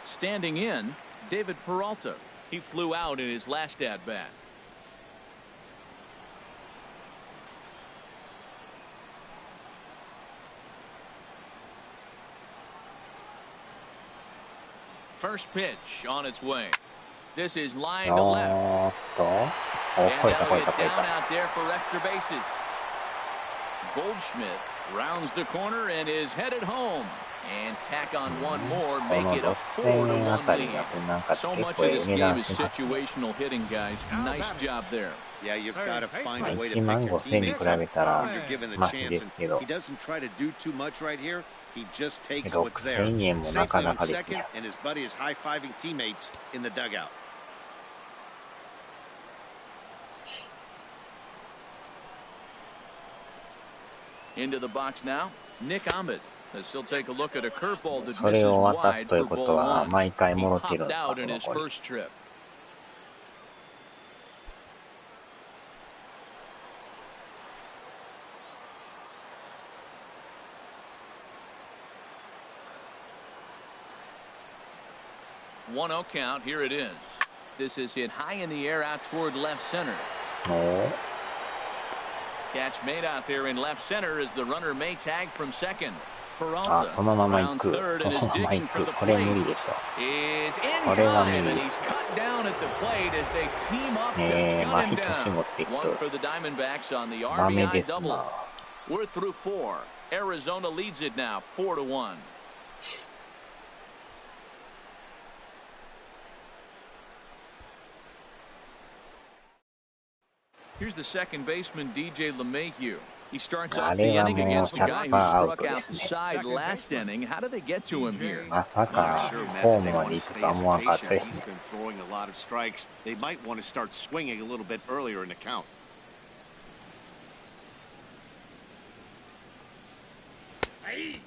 Speaker 2: Standing in, David Peralta. He flew out in his last at-bat. First pitch on its way. This is line to
Speaker 1: お
Speaker 2: left.
Speaker 1: ーっと。お、
Speaker 2: And
Speaker 1: 超えた
Speaker 2: that'll
Speaker 1: 超え
Speaker 2: get
Speaker 1: た超え
Speaker 2: down
Speaker 1: た。
Speaker 2: out there for extra bases. Goldschmidt rounds the corner and is headed home. And tack on one more,
Speaker 1: こ
Speaker 2: make
Speaker 1: の
Speaker 2: it a
Speaker 1: 6
Speaker 2: 4-1
Speaker 1: 点あたり
Speaker 2: lead.
Speaker 1: だとなんか
Speaker 2: So
Speaker 1: 結
Speaker 2: much
Speaker 1: 構
Speaker 2: of this
Speaker 1: 値
Speaker 2: game
Speaker 1: 段
Speaker 2: is
Speaker 1: しますね。
Speaker 2: situational hitting, guys. Nice job there.
Speaker 4: Yeah, you've got to find a way to
Speaker 1: 1万
Speaker 4: pick your
Speaker 1: 5千に
Speaker 4: teammates
Speaker 1: 比べたら
Speaker 4: when you're given the
Speaker 1: マシ
Speaker 4: chance.
Speaker 1: です
Speaker 4: And
Speaker 1: けど
Speaker 4: he doesn't try to do too much right here. He just takes
Speaker 1: 6
Speaker 4: what's there.
Speaker 1: 千円もなか
Speaker 4: Safely
Speaker 1: な
Speaker 4: on
Speaker 1: かです
Speaker 4: second,
Speaker 1: ね。
Speaker 4: and his buddy is high-fiving teammates in the dugout.
Speaker 2: Into the box now, Nick Ahmed. As he'll take a look at a curveball that
Speaker 1: それ
Speaker 2: misses
Speaker 1: を渡す
Speaker 2: wide
Speaker 1: とい
Speaker 2: for
Speaker 1: うこと
Speaker 2: ball
Speaker 1: は
Speaker 2: one.
Speaker 1: 毎回
Speaker 2: He
Speaker 1: 戻ってるん
Speaker 2: popped
Speaker 1: ですか、
Speaker 2: out
Speaker 1: そ
Speaker 2: in
Speaker 1: の
Speaker 2: his
Speaker 1: 子に。
Speaker 2: first trip. One 0 count. Here it is. This is hit high in the air out toward left center.
Speaker 1: おー
Speaker 2: Catch made out there in left center as the runner may tag from second.
Speaker 1: あ、
Speaker 2: Peralta
Speaker 1: そのまま行
Speaker 2: rounds
Speaker 1: く。
Speaker 2: third
Speaker 1: そ
Speaker 2: and
Speaker 1: の
Speaker 2: is
Speaker 1: まま
Speaker 2: digging
Speaker 1: 行
Speaker 2: for
Speaker 1: く。
Speaker 2: the
Speaker 1: これ無理
Speaker 2: plate.
Speaker 1: でしょ。
Speaker 2: Is in
Speaker 1: これは無
Speaker 2: time
Speaker 1: 理
Speaker 2: and
Speaker 1: で
Speaker 2: he's
Speaker 1: す。
Speaker 2: cut down at the plate as they team up to
Speaker 1: マ
Speaker 2: gun
Speaker 1: ヒ
Speaker 2: him
Speaker 1: トシ
Speaker 2: down.
Speaker 1: 持っていく。
Speaker 2: One for the Diamondbacks on the
Speaker 1: ダメ
Speaker 2: RBI
Speaker 1: です
Speaker 2: double.
Speaker 1: な。
Speaker 2: We're through 4. Arizona leads it now 4-1. Here's the second baseman, DJ LeMahieu. He starts off the inning against a guy who struck out the side last inning. How did they get to him here?
Speaker 1: まさ
Speaker 4: Not
Speaker 1: か
Speaker 4: sure, Matt,
Speaker 1: ホー
Speaker 4: that
Speaker 1: ム
Speaker 4: they
Speaker 1: ま
Speaker 4: want
Speaker 1: で
Speaker 4: to
Speaker 1: 行く
Speaker 4: stay
Speaker 1: とは
Speaker 4: as
Speaker 1: 思わんかった
Speaker 4: patient.
Speaker 1: です
Speaker 4: He's
Speaker 1: ね。
Speaker 4: been throwing a lot of strikes. They might want to start swinging a little bit earlier in the count.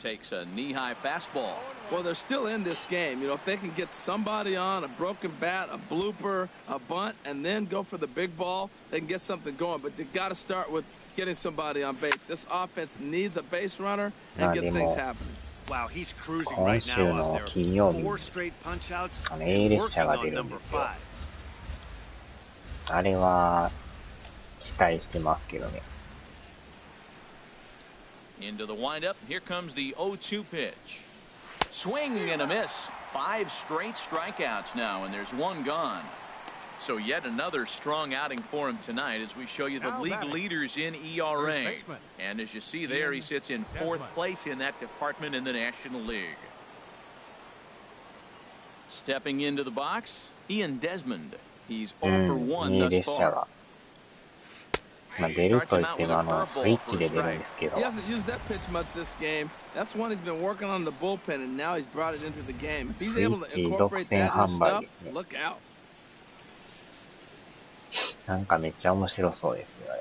Speaker 2: Takes a knee-high fastball.
Speaker 3: Well, they're still in this game. You know, if they can get somebody on, a broken bat, a blooper, a bunt, and then go for the big ball, they can get something going. But they got to start with getting somebody on base. This offense needs a base runner and get things happening.
Speaker 4: Wow, he's cruising
Speaker 1: 今
Speaker 4: right
Speaker 1: 週
Speaker 4: now
Speaker 1: の
Speaker 4: out
Speaker 1: 金
Speaker 4: there.
Speaker 1: 曜日
Speaker 4: Four straight punch outs
Speaker 1: A
Speaker 4: and
Speaker 1: 列
Speaker 4: working
Speaker 1: 車が
Speaker 4: on
Speaker 1: 出るん
Speaker 4: number
Speaker 1: ですよ。
Speaker 4: 5.
Speaker 1: あれは期待してますけどね。
Speaker 2: Into the windup. Here comes the 0-2 pitch. Swing and a miss. 5 straight strikeouts now, and there's one gone. So yet another strong outing for him tonight as we show you the league leaders in ERA. And as you see there, he sits in 4th place in that department in the National League. Stepping into the box, Ian Desmond. He's 0 for 1
Speaker 1: いい
Speaker 2: thus
Speaker 1: 列車
Speaker 2: far.
Speaker 1: が。まあ、出ると言ってもスイッチで出るんですけど。
Speaker 3: He hasn't used that pitch much this game. That's one he's been working on the bullpen, and now he's brought it into the game. If he's able to incorporate that in his stuff, look out.
Speaker 1: なんかめっちゃ面白そうですよ。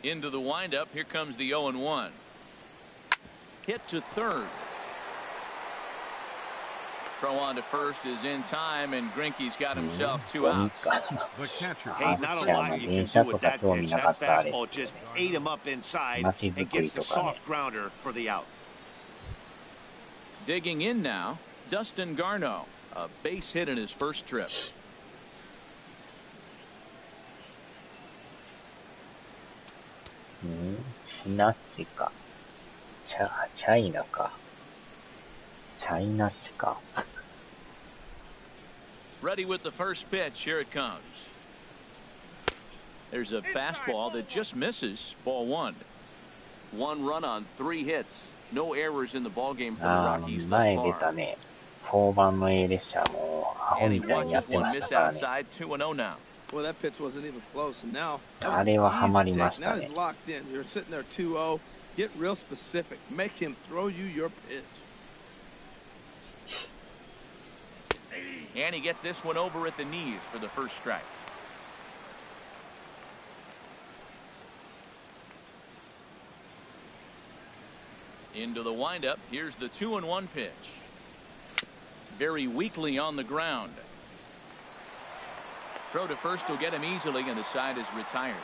Speaker 2: Into the windup. Here comes the 0-1. Hit to third. Throw on to first is in time, and Greinke's got himself 2 outs.
Speaker 5: The catcher.
Speaker 4: Hey, not a lot you can do with that pitch. That fastball just ate him up inside and gets the soft grounder for the out.
Speaker 2: Digging in now, Dustin Garneau. A base hit in his first trip.
Speaker 1: Hmm, シナッチか。チャイナか。チャイナチか。
Speaker 2: Ready with the first pitch. Here it comes. There's a fastball that just misses. Ball 1. 1 run on 3 hits. No errors in the ball game for the Rockies thus
Speaker 1: 前出
Speaker 2: far.
Speaker 1: たね。4番の A 列車もアホ
Speaker 2: And he
Speaker 1: みたいにやっ
Speaker 2: watches
Speaker 1: て
Speaker 2: one
Speaker 1: まし
Speaker 2: miss
Speaker 1: たからね。
Speaker 2: outside. 2-0 now.
Speaker 3: Well, that pitch wasn't even close, and now
Speaker 1: あれはハマりまし
Speaker 3: now
Speaker 1: たね。
Speaker 3: he's locked in. You're sitting there 2-0. Get real specific. Make him throw you your pitch.
Speaker 2: And he gets this one over at the knees for the first strike. Into the windup. Here's the 2-1 pitch. Very weakly on the ground. Throw to first will get him easily, and the side is retired.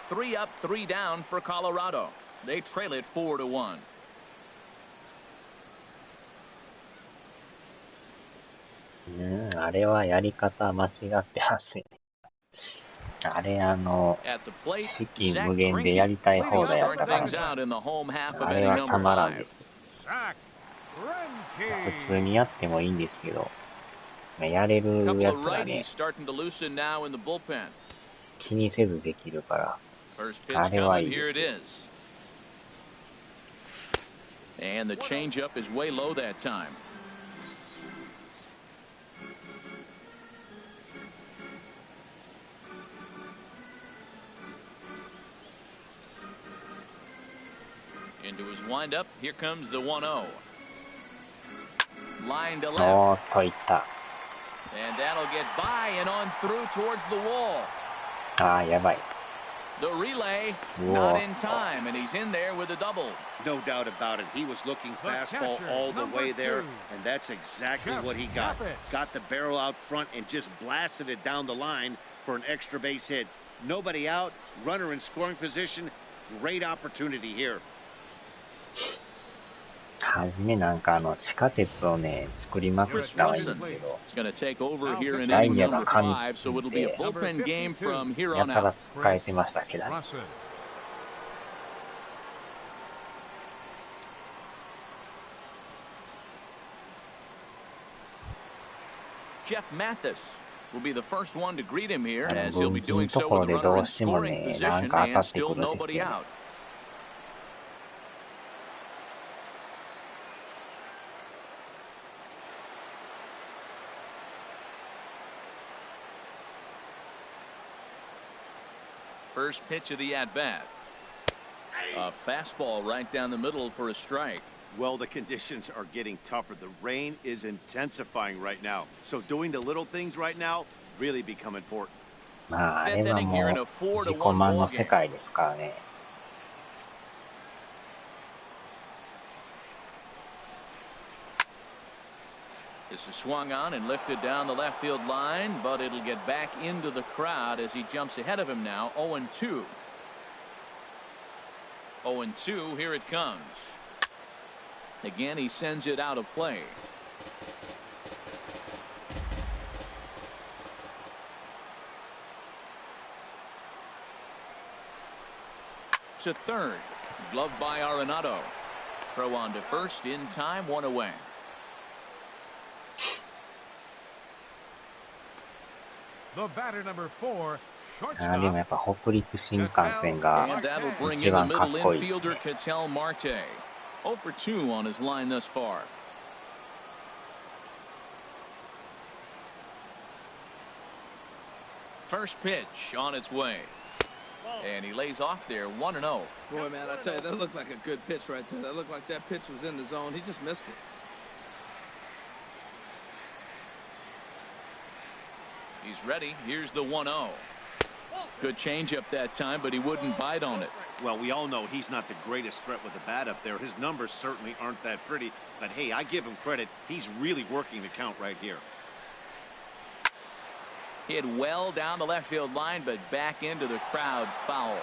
Speaker 2: 3 up, 3 down for Colorado. They trail it 4-1.
Speaker 1: あれはやり方間違ってますね。あれ資金無限でやりたい放題やったから、あれはたまらんです。普通にやってもいいんですけど、やれるやつがね、気にせずできるから、あれはいいです。
Speaker 2: And the changeup is way low that time. Into his windup. Here comes the 1-0. Line to left.
Speaker 1: おーっといった。
Speaker 2: And that'll get by and on through towards the wall.
Speaker 1: ああ、やばい。
Speaker 2: The relay, not in time, and he's in there with a double.
Speaker 4: No doubt about it. He was looking fastball all the way there, and that's exactly what he got. Got the barrel out front and just blasted it down the line for an extra base hit. Nobody out, runner in scoring position. Great opportunity here.
Speaker 1: はじめなんか地下鉄をね、作りまくったはいいんですけど、ダイヤが神ってやたら使えてましたけどね。
Speaker 2: Jeff Mathis will be the first one to greet him here, as he'll be doing so with the runner in scoring position and still nobody out. First pitch of the at-bat. A fastball right down the middle for a strike.
Speaker 4: Well, the conditions are getting tougher. The rain is intensifying right now. So doing the little things right now really become important.
Speaker 1: まあ、あれはもう自己満の世界ですからね。
Speaker 2: This is swung on and lifted down the left field line, but it'll get back into the crowd as he jumps ahead of him now. 0-2. 0-2, here it comes. Again, he sends it out of play. To third. Gloved by Arenado. Throw on to first in time, 1 away.
Speaker 1: あでもやっぱ北陸新幹線が一番かっこいいですね。
Speaker 2: 0 for 2 on his line thus far. First pitch on its way. And he lays off there 1-0.
Speaker 3: Boy, man, I tell you, that looked like a good pitch right there. That looked like that pitch was in the zone. He just missed it.
Speaker 2: He's ready. Here's the 1-0. Good changeup that time, but he wouldn't bite on it.
Speaker 4: Well, we all know he's not the greatest threat with the bat up there. His numbers certainly aren't that pretty. But, hey, I give him credit. He's really working the count right here.
Speaker 2: Hit well down the left field line, but back into the crowd, foul.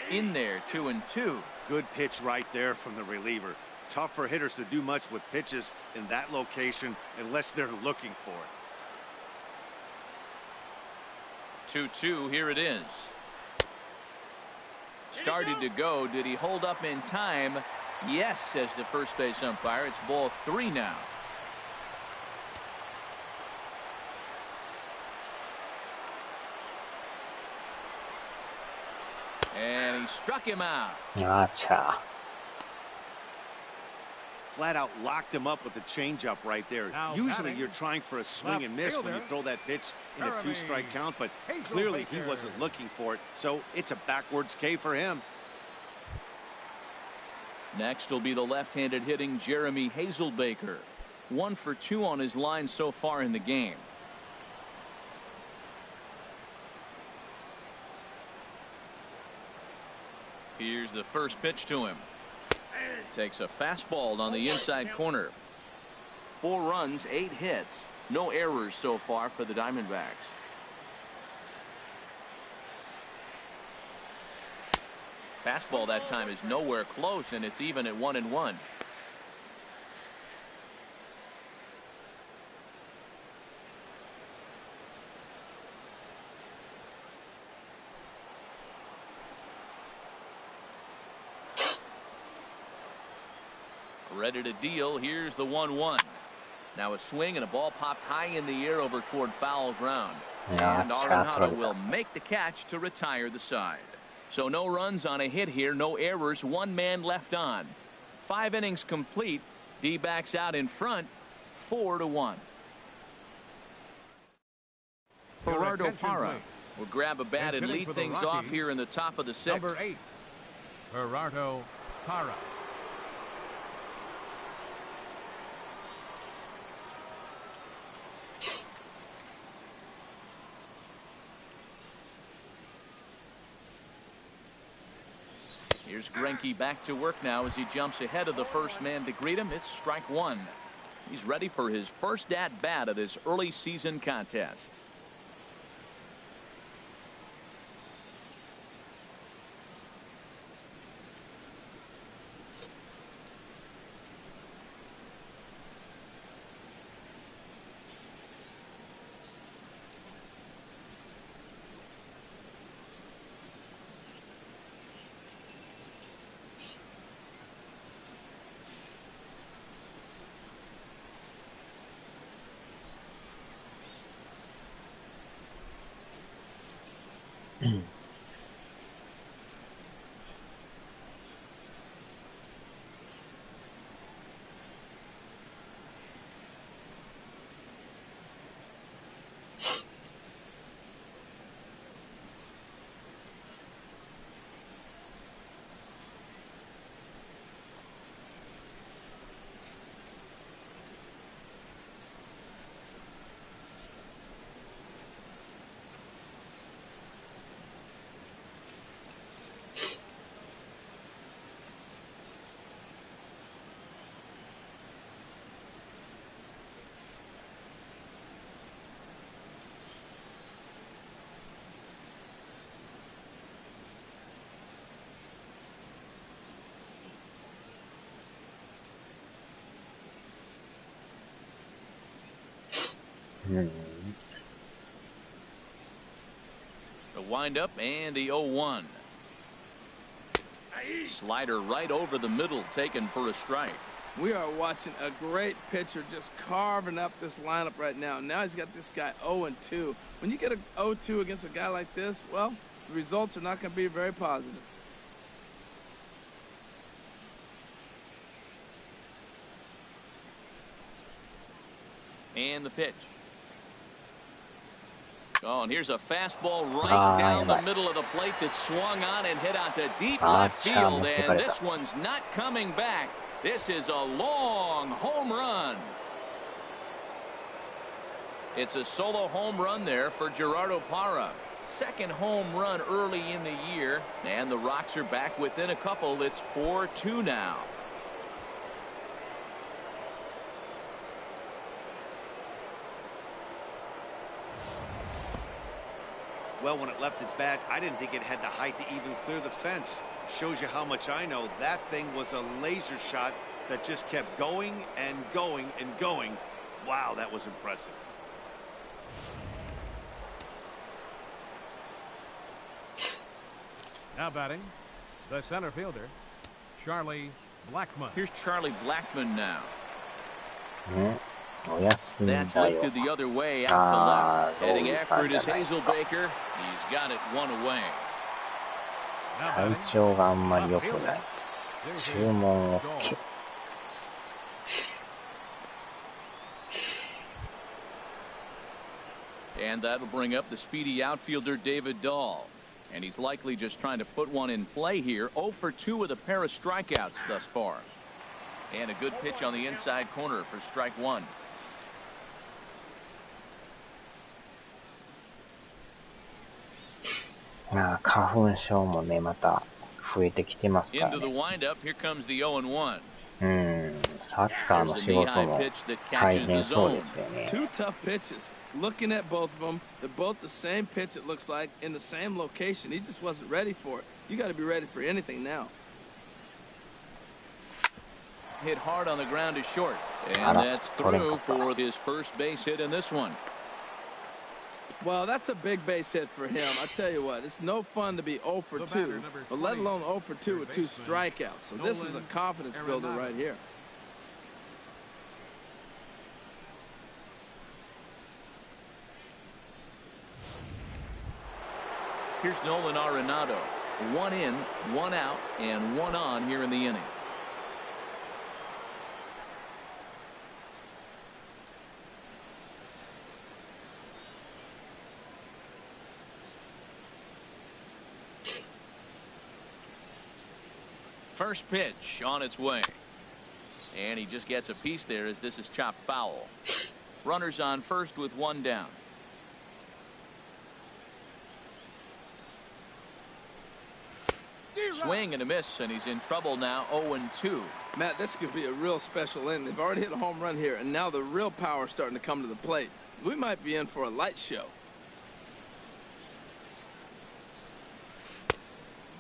Speaker 2: In there, 2-2.
Speaker 4: Good pitch right there from the reliever. Tough for hitters to do much with pitches in that location unless they're looking for it.
Speaker 2: 2-2, here it is. Started to go. Did he hold up in time? Yes, says the first base umpire. It's ball 3 now. And he struck him out.
Speaker 1: Gotcha.
Speaker 4: flat out locked him up with the changeup right there. Usually you're trying for a swing and miss when you throw that pitch in a 2-strike count, but clearly he wasn't looking for it, so it's a backwards K for him.
Speaker 2: Next will be the left-handed hitting Jeremy Hazelbaker. 1 for 2 on his line so far in the game. Here's the first pitch to him. Takes a fastball on the inside corner. 4 runs, 8 hits. No errors so far for the Diamondbacks. Fastball that time is nowhere close, and it's even at 1-1. Ready to deal. Here's the 1-1. Now a swing and a ball popped high in the air over toward foul ground. And Arenado will make the catch to retire the side. So no runs on a hit here, no errors, 1 man left on. 5 innings complete. D-backs out in front, 4-1. Gerardo Parra will grab a bat and lead things off here in the top of the 6th.
Speaker 5: Number 8, Gerardo Parra.
Speaker 2: Here's Greinke back to work now as he jumps ahead of the first man to greet him. It's strike 1. He's ready for his first at-bat of this early season contest. The windup and the 0-1. Slider right over the middle, taken for a strike.
Speaker 3: We are watching a great pitcher just carving up this lineup right now. Now he's got this guy 0-2. When you get a 0-2 against a guy like this, well, the results are not going to be very positive.
Speaker 2: And the pitch. Oh, and here's a fastball right down the middle of the plate that swung on and hit onto deep left field, and this one's not coming back. This is a long home run. It's a solo home run there for Gerardo Parra. Second home run early in the year, and the Rocks are back within a couple. It's 4-2 now.
Speaker 4: Well, when it left its bat, I didn't think it had the height to even clear the fence. Shows you how much I know. That thing was a laser shot that just kept going and going and going. Wow, that was impressive.
Speaker 5: Now batting, the center fielder, Charlie Blackmon.
Speaker 2: Here's Charlie Blackmon now.
Speaker 1: Oh, yeah.
Speaker 2: That's lifted the other way out to left. Heading after it is Hazelbaker. He's got it 1 away.
Speaker 1: 体調があんまり良くない。注文 OK。
Speaker 2: And that'll bring up the speedy outfielder David Dahl. And he's likely just trying to put one in play here. 0 for 2 with a pair of strikeouts thus far. And a good pitch on the inside corner for strike one.
Speaker 1: 花粉症もね、また増えてきてますから
Speaker 2: Into the
Speaker 1: ね。
Speaker 2: windup, here comes the 0-1.
Speaker 1: サッカーの仕事も大変そうですよね。
Speaker 3: Two tough pitches. Looking at both of them, they're both the same pitch, it looks like, in the same location. He just wasn't ready for it. You got to be ready for anything now.
Speaker 2: Hit hard on the ground to short. And that's through for his first base hit in this one.
Speaker 3: Well, that's a big base hit for him. I tell you what, it's no fun to be 0 for 2, but let alone 0 for 2 with 2 strikeouts. So this is a confidence builder right here.
Speaker 2: Here's Nolan Arenado. 1 in, 1 out, and 1 on here in the inning. First pitch on its way. And he just gets a piece there as this is chopped foul. Runners on first with 1 down. Swing and a miss, and he's in trouble now. 0-2.
Speaker 3: Matt, this could be a real special inning. They've already hit a home run here, and now the real power is starting to come to the plate. We might be in for a light show.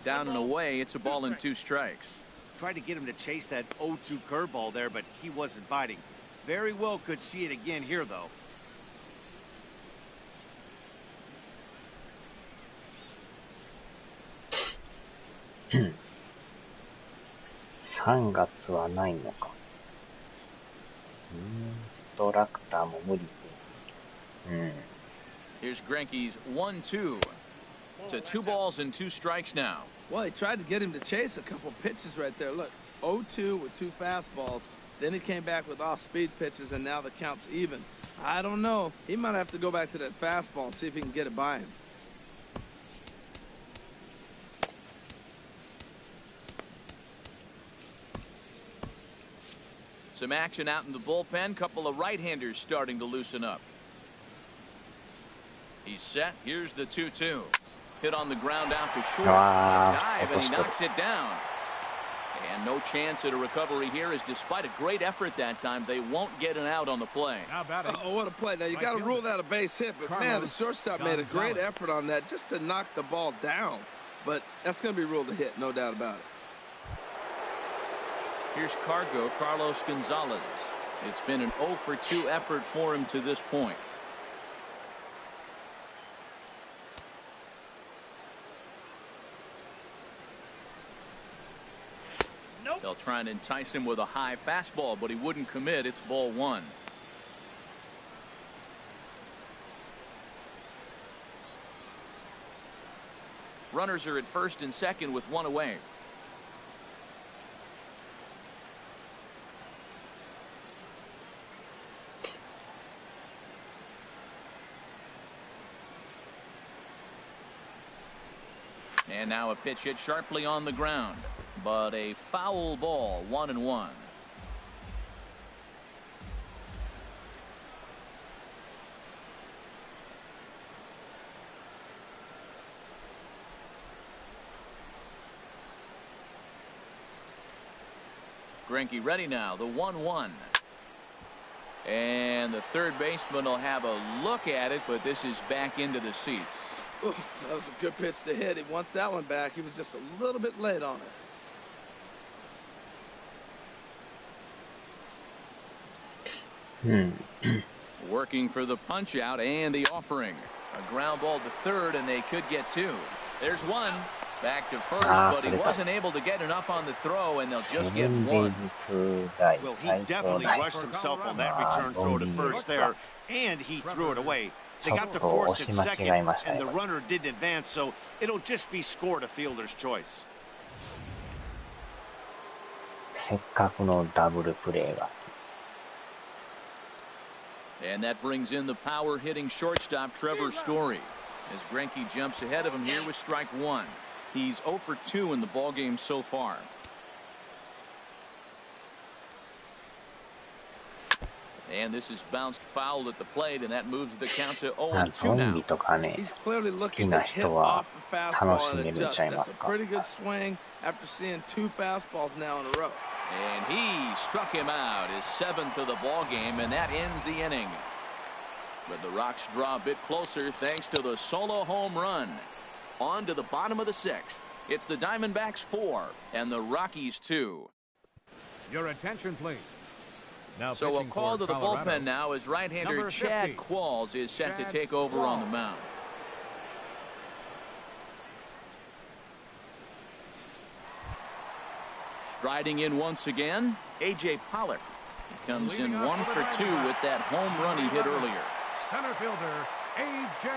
Speaker 2: Down and away, it's a ball and 2 strikes.
Speaker 4: Tried to get him to chase that 0-2 curveball there, but he wasn't biting. Very well could see it again here, though.
Speaker 1: 3月はないのか。トラクターも無理です。
Speaker 2: Here's Greinke's 1-2. To 2 balls and 2 strikes now.
Speaker 3: Well, he tried to get him to chase a couple pitches right there. Look, 0-2 with 2 fastballs. Then he came back with off-speed pitches, and now the count's even. I don't know. He might have to go back to that fastball and see if he can get it by him.
Speaker 2: Some action out in the bullpen. Couple of right-handers starting to loosen up. He's set. Here's the 2-2. Hit on the ground out to short. Dive, and he knocks it down. And no chance at a recovery here, as despite a great effort that time, they won't get an out on the play.
Speaker 3: Oh, what a play. Now, you got to rule that a base hit, but man, the shortstop made a great effort on that just to knock the ball down. But that's going to be ruled a hit, no doubt about it.
Speaker 2: Here's Carlos Gonzalez. It's been an 0 for 2 effort for him to this point. They'll try and entice him with a high fastball, but he wouldn't commit. It's ball 1. Runners are at first and second with 1 away. And now a pitch hit sharply on the ground, but a foul ball. 1-1. Greinke ready now. The 1-1. And the third baseman will have a look at it, but this is back into the seats.
Speaker 3: Ooh, that was a good pitch to hit. He wants that one back. He was just a little bit late on
Speaker 1: it.
Speaker 2: Working for the punch out and the offering. A ground ball to third, and they could get 2. There's 1. Back to first, but he wasn't able to get enough on the throw, and they'll just get 1.
Speaker 4: Well, he definitely rushed himself on that return throw to first there, and he threw it away. They got to force it second, and the runner didn't advance, so it'll just be scored a fielder's choice.
Speaker 1: せっかくのダブルプレーが。
Speaker 2: And that brings in the power-hitting shortstop Trevor Story as Greinke jumps ahead of him here with strike one. He's 0 for 2 in the ballgame so far. And this is bounced foul at the plate, and that moves the count to 0-2 now.
Speaker 3: He's clearly looking to hit off the fastball and adjust. That's a pretty good swing after seeing 2 fastballs now in a row.
Speaker 2: And he struck him out, his 7th of the ball game, and that ends the inning. But the Rocks draw a bit closer thanks to the solo home run. On to the bottom of the 6th. It's the Diamondbacks 4 and the Rockies 2.
Speaker 5: Your attention, please. Now
Speaker 2: so a call to the bullpen now as right-hander Chad Qualls is set to take over on the mound. Striding in once again, A.J. Pollock. He comes in 1 for 2 with that home run he hit earlier.
Speaker 5: Center fielder A.J.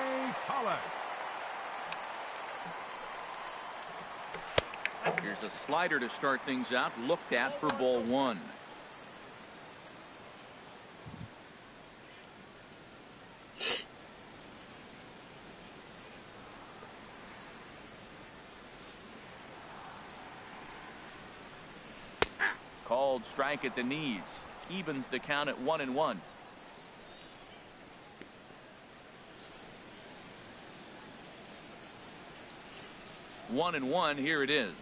Speaker 5: Pollock.
Speaker 2: Here's a slider to start things out, looked at for ball 1. Called strike at the knees. Evens the count at 1-1. One and one, here it is.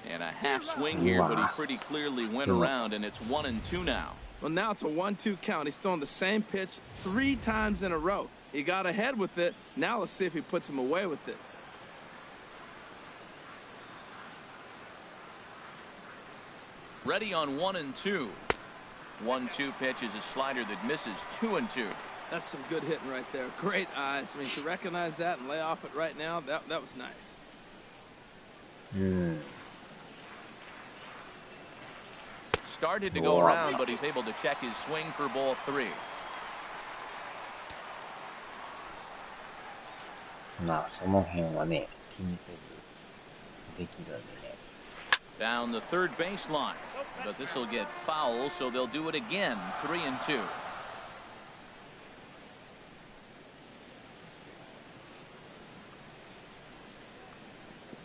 Speaker 2: And a half swing here, but he pretty clearly went around, and it's 1-2 now.
Speaker 3: Well, now it's a 1-2 count. He's throwing the same pitch 3 times in a row. He got ahead with it. Now let's see if he puts him away with it.
Speaker 2: Ready on 1-2. 1-2 pitch is a slider that misses 2-2.
Speaker 3: That's some good hitting right there. Great eyes. I mean, to recognize that and lay off it right now, that was nice.
Speaker 2: Started to go around, but he's able to check his swing for ball 3. Down the third baseline, but this will get foul, so they'll do it again. 3-2.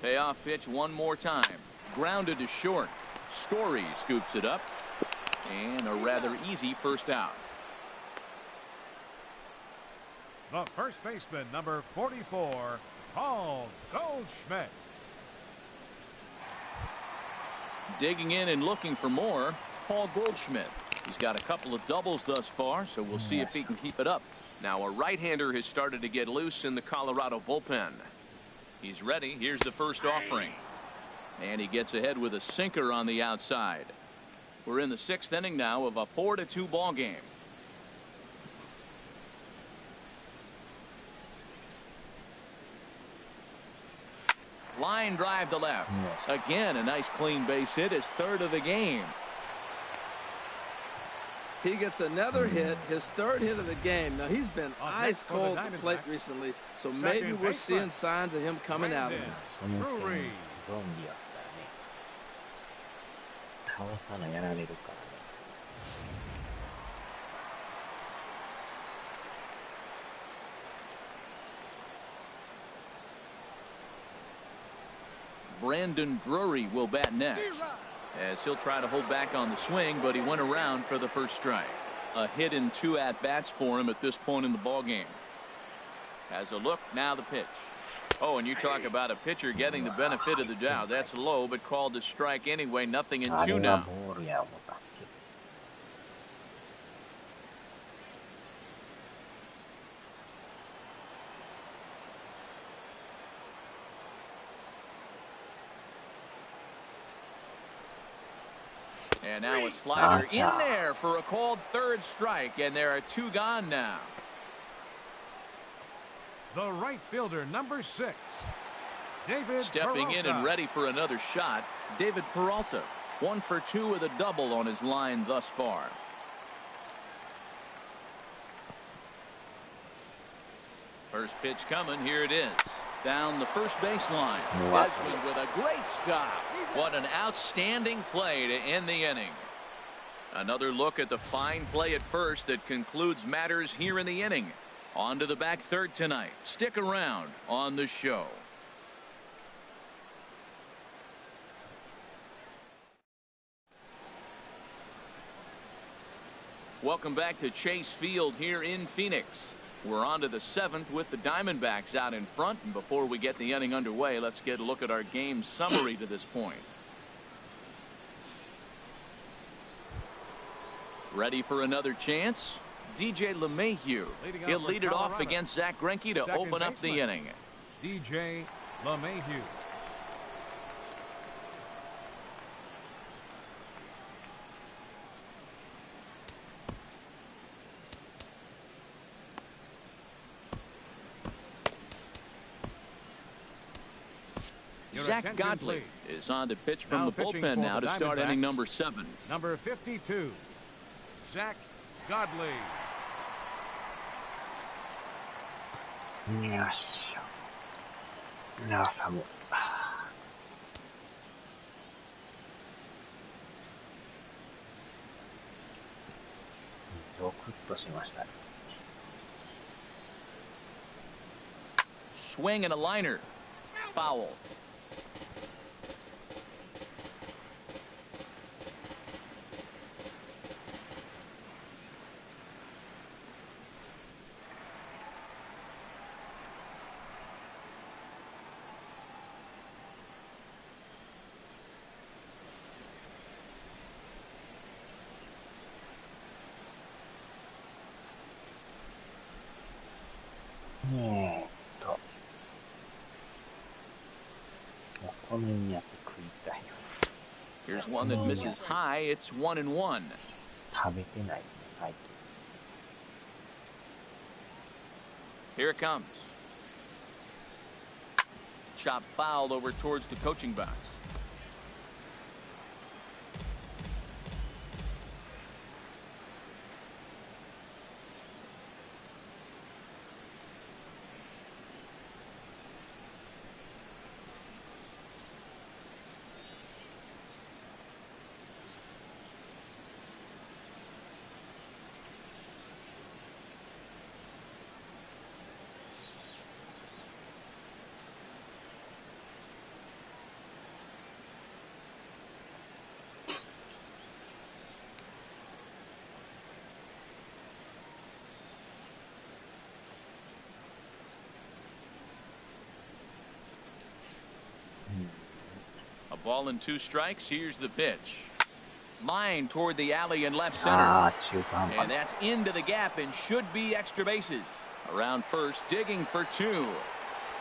Speaker 2: Payoff pitch one more time. Grounded to short. Story scoops it up, and a rather easy first out.
Speaker 5: The first baseman, number 44, Paul Goldschmidt.
Speaker 2: Digging in and looking for more, Paul Goldschmidt. He's got a couple of doubles thus far, so we'll see if he can keep it up. Now a right-hander has started to get loose in the Colorado bullpen. He's ready. Here's the first offering. And he gets ahead with a sinker on the outside. We're in the 6th inning now of a 4-2 ball game. Line drive to left. Again, a nice clean base hit, his 3rd of the game.
Speaker 3: He gets another hit, his 3rd hit of the game. Now, he's been ice cold at the plate recently, so maybe we're seeing signs of him coming out of it.
Speaker 2: Brandon Drury will bat next, as he'll try to hold back on the swing, but he went around for the first strike. A hit in 2 at-bats for him at this point in the ballgame. Has a look, now the pitch. Oh, and you talk about a pitcher getting the benefit of the doubt. That's low, but called to strike anyway. 0-2 now. And now a slider in there for a called 3rd strike, and there are 2 gone now.
Speaker 5: The right fielder, number 6, David
Speaker 2: Stepping
Speaker 5: Peralta.
Speaker 2: in and ready for another shot, David Peralta. 1 for 2 with a double on his line thus far. First pitch coming, here it is. Down the first baseline. Desmond with a great stop. What an outstanding play to end the inning. Another look at the fine play at first that concludes matters here in the inning. On to the back third tonight. Stick around on the show. Welcome back to Chase Field here in Phoenix. We're on to the seventh with the Diamondbacks out in front. And before we get the inning underway, let's get a look at our game summary to this point. Ready for another chance? DJ LeMahieu. He'll lead it off against Zach Greinke to open up the inning.
Speaker 5: DJ LeMahieu.
Speaker 2: Zach Godley is on to pitch from the bullpen now to start inning number 7.
Speaker 5: Number 52, Zach Godley.
Speaker 1: よっしゃ。皆さんも。ゾクッとしましたね。
Speaker 2: Swing and a liner. Foul. Here's one that misses high. It's 1-1.
Speaker 1: 食べてないですね。はい。
Speaker 2: Here it comes. Chop fouled over towards the coaching box. A ball and 2 strikes. Here's the pitch. Line toward the alley in left center. And that's into the gap and should be extra bases. Around first, digging for 2.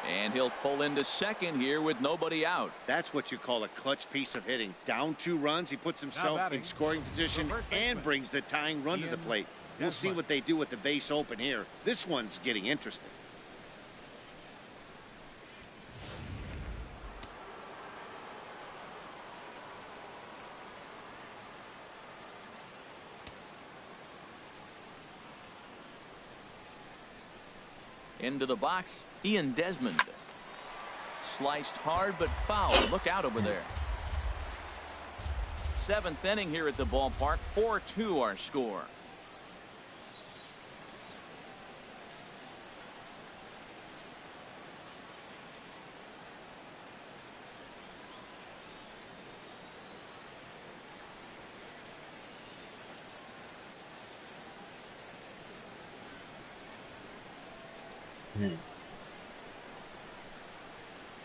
Speaker 2: And he'll pull into second here with nobody out.
Speaker 4: That's what you call a clutch piece of hitting. Down 2 runs, he puts himself in scoring position and brings the tying run to the plate. We'll see what they do with the base open here. This one's getting interesting.
Speaker 2: Into the box, Ian Desmond. Sliced hard, but foul. Look out over there. 7th inning here at the ballpark. 4-2 our score.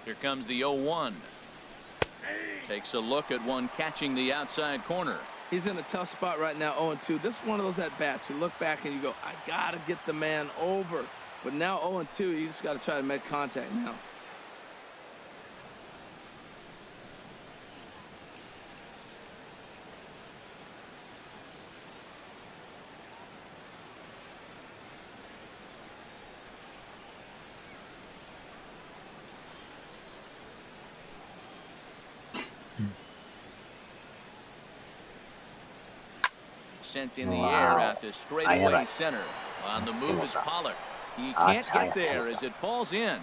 Speaker 2: Here comes the 0-1. Takes a look at one catching the outside corner.
Speaker 3: He's in a tough spot right now, 0-2. This is one of those at-bats. You look back and you go, I got to get the man over. But now 0-2, you just got to try to make contact now.
Speaker 2: Sent in the air out to straightaway center. On the move is Pollard. He can't get there as it falls in.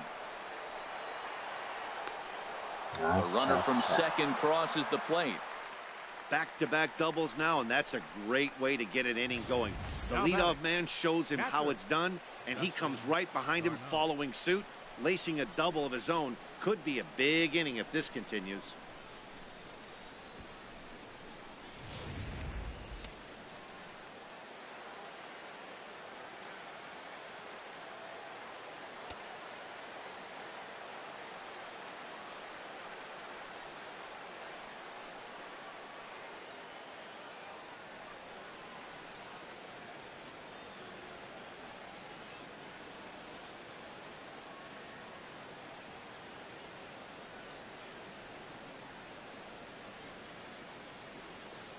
Speaker 2: A runner from second crosses the plate.
Speaker 4: Back-to-back doubles now, and that's a great way to get an inning going. The leadoff man shows him how it's done, and he comes right behind him following suit, lacing a double of his own. Could be a big inning if this continues.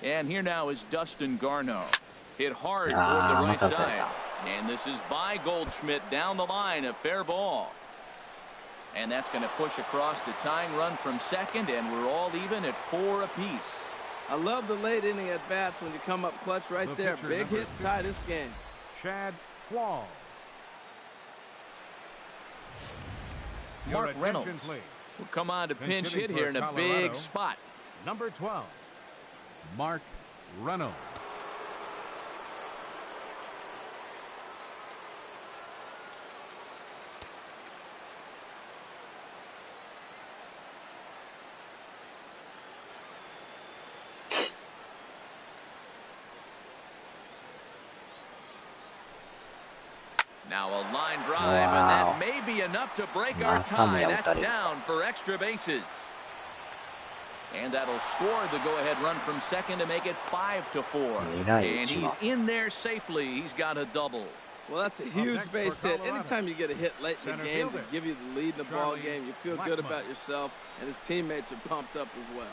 Speaker 2: And here now is Dustin Garneau. Hit hard toward the right side. And this is by Goldschmidt down the line, a fair ball. And that's going to push across the tying run from second, and we're all even at 4 apiece.
Speaker 3: I love the late inning at bats when you come up clutch right there. Big hit, tie this game.
Speaker 5: Chad Wall.
Speaker 2: Mark Reynolds will come on to pinch hit here in a big spot.
Speaker 5: Number 12, Mark Reynolds.
Speaker 2: Now a line drive, and that may be enough to break our tie. That's down for extra bases. And that'll score the go-ahead run from second to make it 5-4. And he's in there safely. He's got a double.
Speaker 3: Well, that's a huge base hit. Anytime you get a hit late in the game to give you the lead in the ball game, you feel good about yourself, and his teammates are pumped up as well.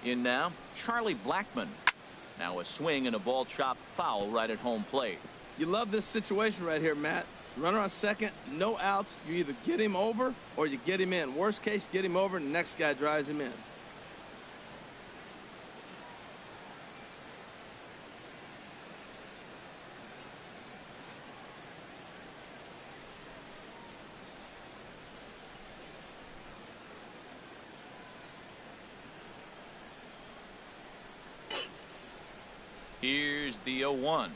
Speaker 2: In now, Charlie Blackmon. Now a swing and a ball chopped foul right at home plate.
Speaker 3: You love this situation right here, Matt. Runner on second, no outs. You either get him over or you get him in. Worst case, get him over and the next guy drives him in.
Speaker 2: Here's the 0-1.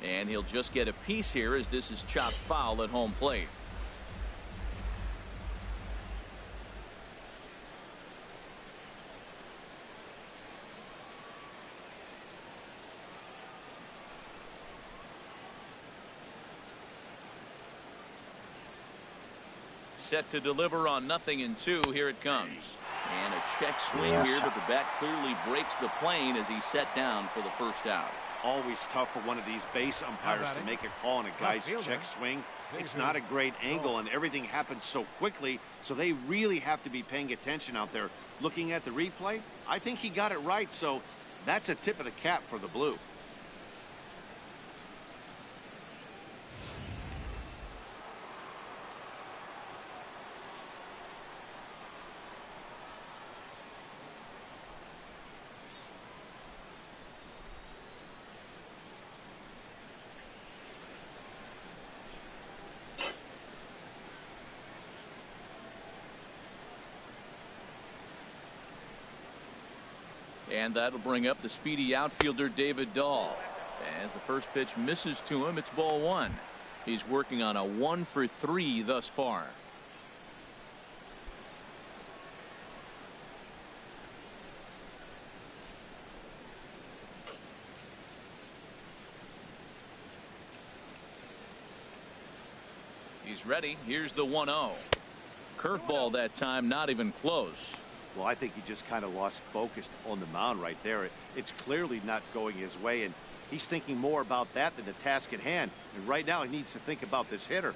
Speaker 2: And he'll just get a piece here as this is chopped foul at home plate. Set to deliver on 0-2. Here it comes. And a check swing here, but the bat clearly breaks the plane as he's set down for the first out.
Speaker 4: Always tough for one of these base umpires to make a call on a guy's check swing. It's not a great angle, and everything happens so quickly, so they really have to be paying attention out there. Looking at the replay, I think he got it right, so that's a tip of the cap for the Blue.
Speaker 2: And that'll bring up the speedy outfielder David Dahl. As the first pitch misses to him, it's ball 1. He's working on a 1-for-3 thus far. He's ready. Here's the 1-0. Curveball that time, not even close.
Speaker 4: Well, I think he just kind of lost focus on the mound right there. It's clearly not going his way, and he's thinking more about that than the task at hand. And right now, he needs to think about this hitter.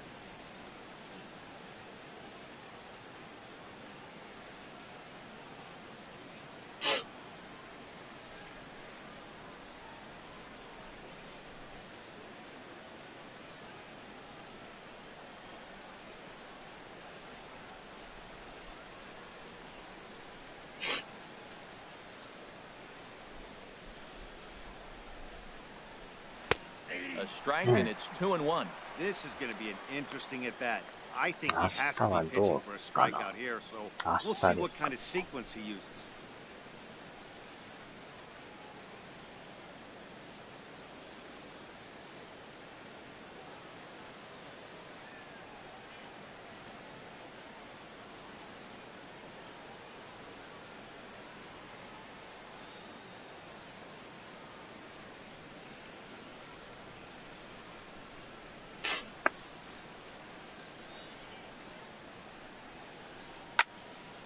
Speaker 2: strike, and it's 2-1.
Speaker 4: This is going to be an interesting at bat. I think he has to be pitching for a strikeout here, so we'll see what kind of sequence he uses.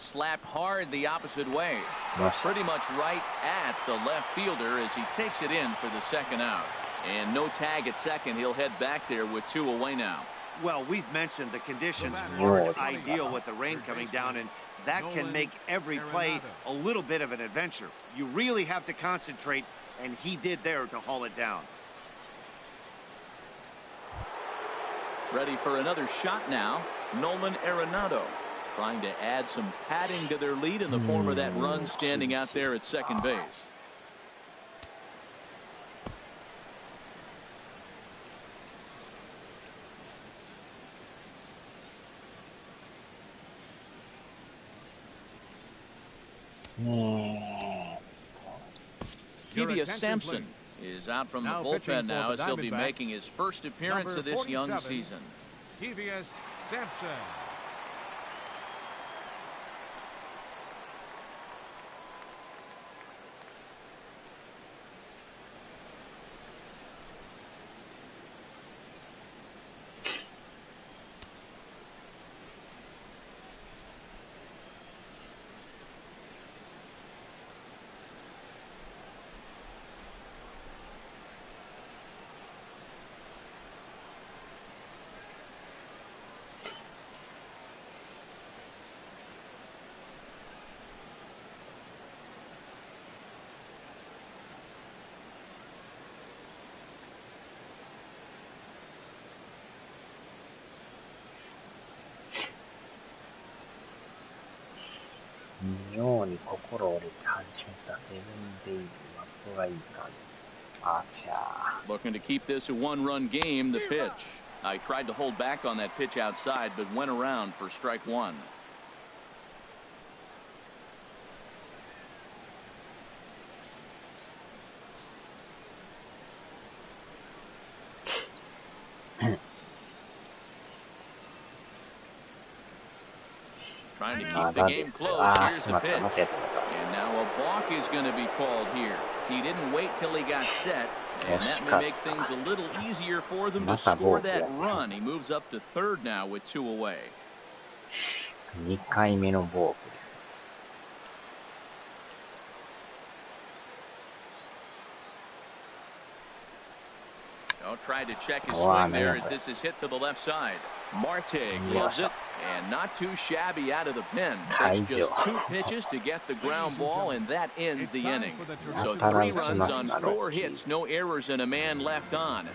Speaker 2: Slapped hard the opposite way. Pretty much right at the left fielder as he takes it in for the second out. And no tag at second. He'll head back there with 2 away now.
Speaker 4: Well, we've mentioned the conditions aren't ideal with the rain coming down, and that can make every play a little bit of an adventure. You really have to concentrate, and he did there to haul it down.
Speaker 2: Ready for another shot now. Nolan Arenado trying to add some padding to their lead in the form of that run standing out there at second base. Kevius Sampson is out from the bullpen now as he'll be making his first appearance of this young season.
Speaker 5: Kevius Sampson.
Speaker 1: 妙に心折れて始めたセブンデイズはそがいい感じ。あちゃー。
Speaker 2: Looking to keep this a one-run game. The pitch. I tried to hold back on that pitch outside, but went around for strike one. Trying to keep the game close. Here's the pitch. And now a balk is going to be called here. He didn't wait till he got set, and that may make things a little easier for them to score that run. He moves up to third now with 2 away.
Speaker 1: 2回目のボーク。
Speaker 2: Tried to check his swing there as this is hit to the left side. Marte gloves it, and not too shabby out of the pen. Takes just 2 pitches to get the ground ball, and that ends the inning. So 3 runs on 4 hits, no errors, and a man left on.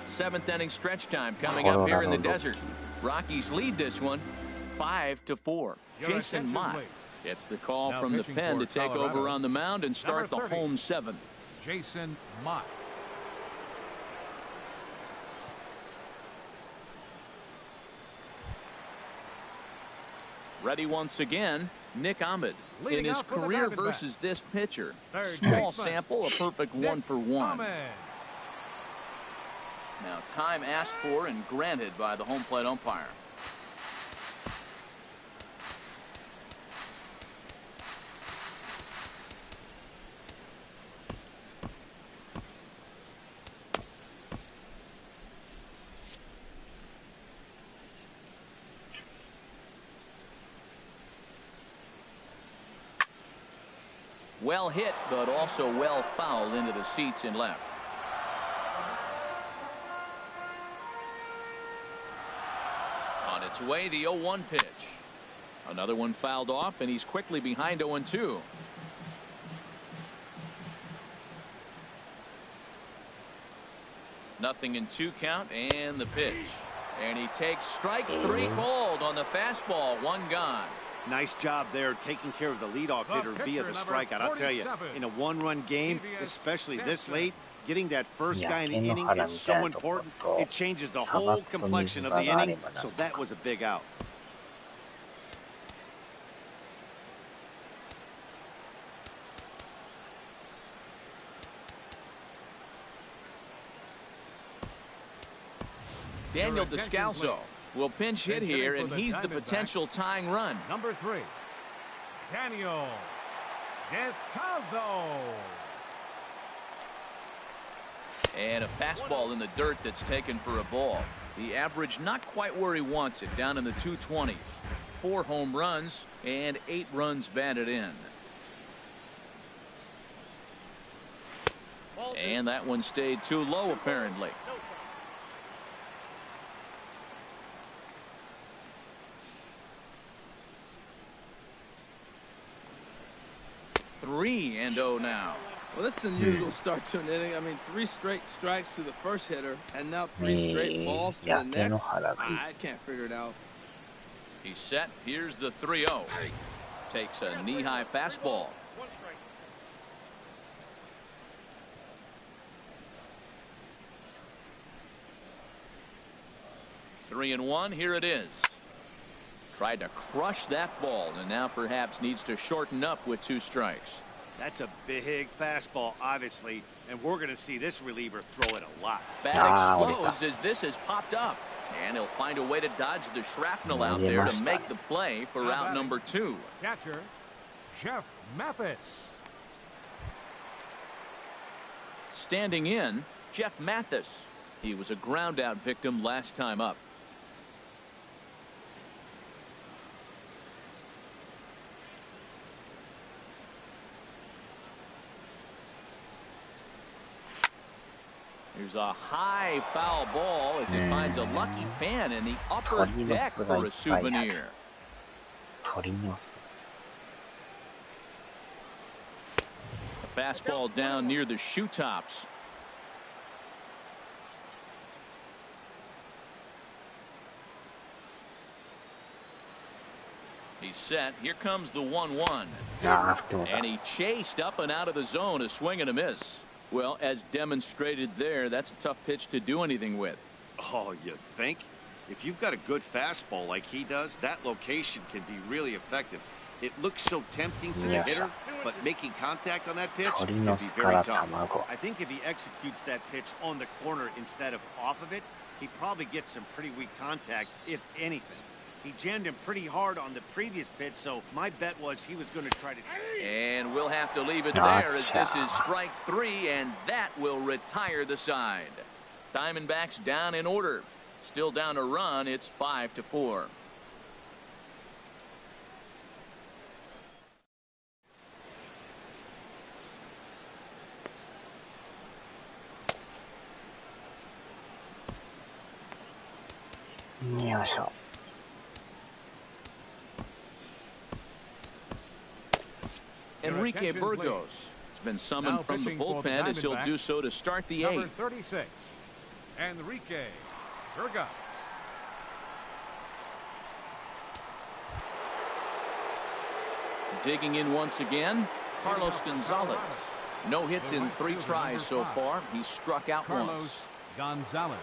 Speaker 2: 7th inning stretch time coming up here in the desert. Rockies lead this one 5-4. Jason Mott gets the call from the pen to take over on the mound and start the home 7th.
Speaker 5: Jason Mott.
Speaker 2: Ready once again, Nick Ahmed. In his career versus this pitcher, small sample, a perfect 1-for-1. Now time asked for and granted by the home plate umpire. Well hit, but also well fouled into the seats and left. On its way, the 0-1 pitch. Another one fouled off, and he's quickly behind 0-2. Nothing in 2 count, and the pitch. And he takes strike 3 called on the fastball. 1 gone.
Speaker 4: Nice job there taking care of the leadoff hitter via the strikeout. I'll tell you, in a 1-run game, especially this late, Getting that first guy in the inning is so important. It changes the whole complexion of the inning, so that was a big out.
Speaker 2: Daniel Descalso will pinch hit here, and he's the potential tying run.
Speaker 5: Number 3, Daniel Descalso.
Speaker 2: And a fastball in the dirt that's taken for a ball. The average not quite where he wants it, down in the 220s. 4 home runs and 8 runs batted in. And that one stayed too low, apparently. Three and 0 now.
Speaker 3: Well, that's an unusual start to an inning. I mean, 3 straight strikes to the first hitter, and now 3 straight balls to the next. I can't figure it out.
Speaker 2: He's set. Here's the 3-0. Takes a knee-high fastball. Three and 1. Here it is. Tried to crush that ball, and now perhaps needs to shorten up with 2 strikes.
Speaker 4: That's a big fastball, obviously, and we're going to see this reliever throw it a lot.
Speaker 2: Bat explodes as this has popped up, and he'll find a way to dodge the shrapnel out there to make the play for out number 2.
Speaker 5: Catcher, Jeff Mathis.
Speaker 2: Standing in, Jeff Mathis. He was a ground-out victim last time up. Here's a high foul ball as it finds a lucky fan in the upper deck for a souvenir. A fastball down near the shoe tops. He's set. Here comes the 1-1. And he chased up and out of the zone, a swing and a miss. Well, as demonstrated there, that's a tough pitch to do anything with.
Speaker 4: Oh, you think? If you've got a good fastball like he does, that location can be really effective. It looks so tempting to the hitter, but making contact on that pitch can be very tough. I think if he executes that pitch on the corner instead of off of it, he probably gets some pretty weak contact, if anything. He jammed him pretty hard on the previous pitch, so my bet was he was going to try to...
Speaker 2: And we'll have to leave it there as this is strike 3, and that will retire the side. Diamondbacks down in order. Still down a run. It's 5-4. Enrique Burgos has been summoned from the bullpen as he'll do so to start the 8th.
Speaker 5: Number 36, Enrique Burgos.
Speaker 2: Digging in once again, Carlos Gonzalez. No hits in 3 tries so far. He's struck out once.
Speaker 5: Gonzalez.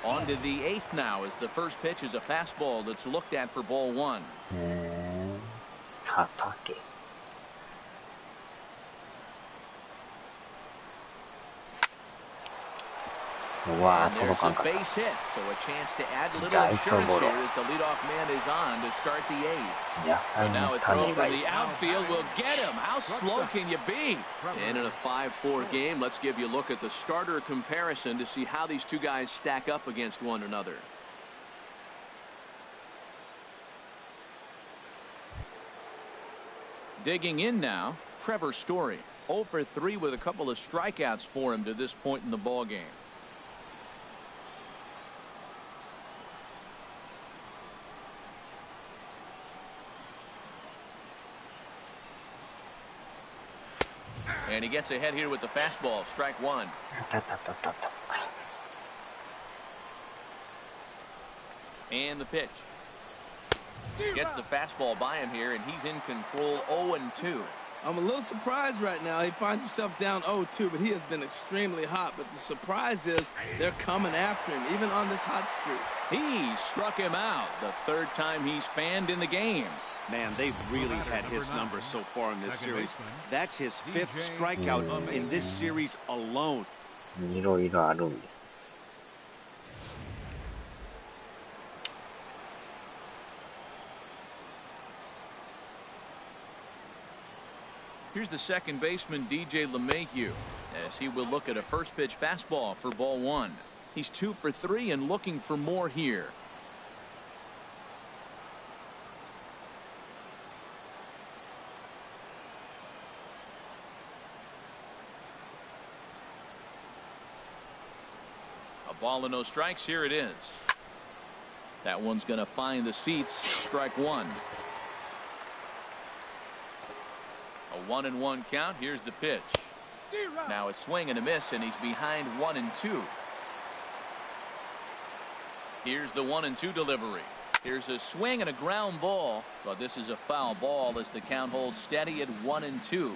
Speaker 2: On to the 8th now as the first pitch is a fastball that's looked at for ball 1. And there's a base hit, so a chance to add a little insurance here as the leadoff man is on to start the 8th. And now a throw from the outfield will get him. How slow can you be? And in a 5-4 game, let's give you a look at the starter comparison to see how these two guys stack up against one another. Digging in now, Trevor Story. 0 for 3 with a couple of strikeouts for him to this point in the ball game. And he gets ahead here with the fastball, strike 1. And the pitch. Gets the fastball by him here, and he's in control 0-2.
Speaker 3: I'm a little surprised right now. He finds himself down 0-2, but he has been extremely hot. But the surprise is they're coming after him, even on this hot streak.
Speaker 2: He struck him out the third time he's fanned in the game.
Speaker 4: Man, they've really had his numbers so far in this series. That's his 5th strikeout in this series alone.
Speaker 1: いろいろあるんです。
Speaker 2: Here's the second baseman, DJ LeMahieu, as he will look at a first pitch fastball for ball 1. He's 2 for 3 and looking for more here. A ball and no strikes. Here it is. That one's going to find the seats. Strike 1. A 1-1 count. Here's the pitch. Now it's swing and a miss, and he's behind 1-2. Here's the 1-2 delivery. Here's a swing and a ground ball, but this is a foul ball as the count holds steady at 1-2.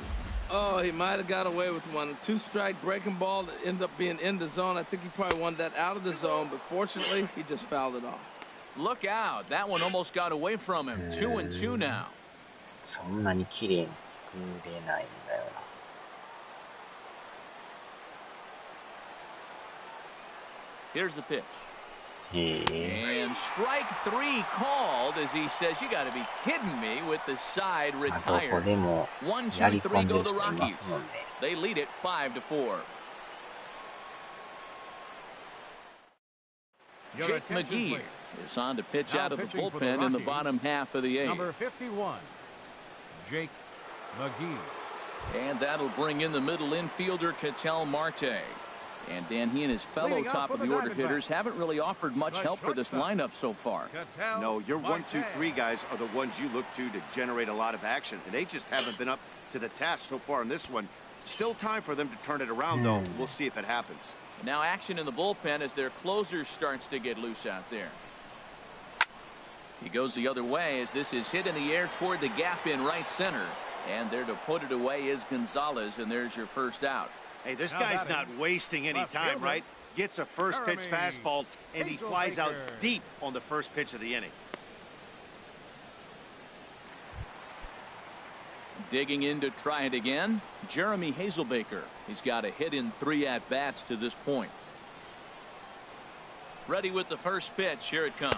Speaker 3: Oh, he might have got away with one. 2-strike breaking ball that ended up being in the zone. I think he probably wanted that out of the zone, but fortunately, he just fouled it off.
Speaker 2: Look out. That one almost got away from him. 2-2 now.
Speaker 1: そんなに綺麗に作れないんだよな。
Speaker 2: Here's the pitch.
Speaker 1: へえ。
Speaker 2: And strike 3 called as he says, you got to be kidding me with the side
Speaker 1: あとこ
Speaker 2: retired.
Speaker 1: でも
Speaker 2: 1,
Speaker 1: や
Speaker 2: 2,
Speaker 1: り込
Speaker 2: 3
Speaker 1: んで
Speaker 2: go
Speaker 1: る
Speaker 2: the
Speaker 1: 人いま
Speaker 2: Rockies.
Speaker 1: すもんね。
Speaker 2: They lead it 5-4. Jake McGee is on to pitch out of the bullpen in the bottom half of the 8th.
Speaker 5: Number 51, Jake McGee.
Speaker 2: And that'll bring in the middle infielder Ketel Marte. And Dan, he and his fellow top of the order hitters haven't really offered much help for this lineup so far.
Speaker 4: No, your 1, 2, 3 guys are the ones you look to generate a lot of action, and they just haven't been up to the task so far in this one. Still time for them to turn it around, though. We'll see if it happens.
Speaker 2: And now action in the bullpen as their closer starts to get loose out there. He goes the other way as this is hit in the air toward the gap in right center. And there to put it away is Gonzalez, and there's your first out.
Speaker 4: Hey, this guy's not wasting any time, right? Gets a first pitch fastball, and he flies out deep on the first pitch of the inning.
Speaker 2: Digging in to try it again, Jeremy Hazelbaker. He's got a hit in 3 at-bats to this point. Ready with the first pitch. Here it comes.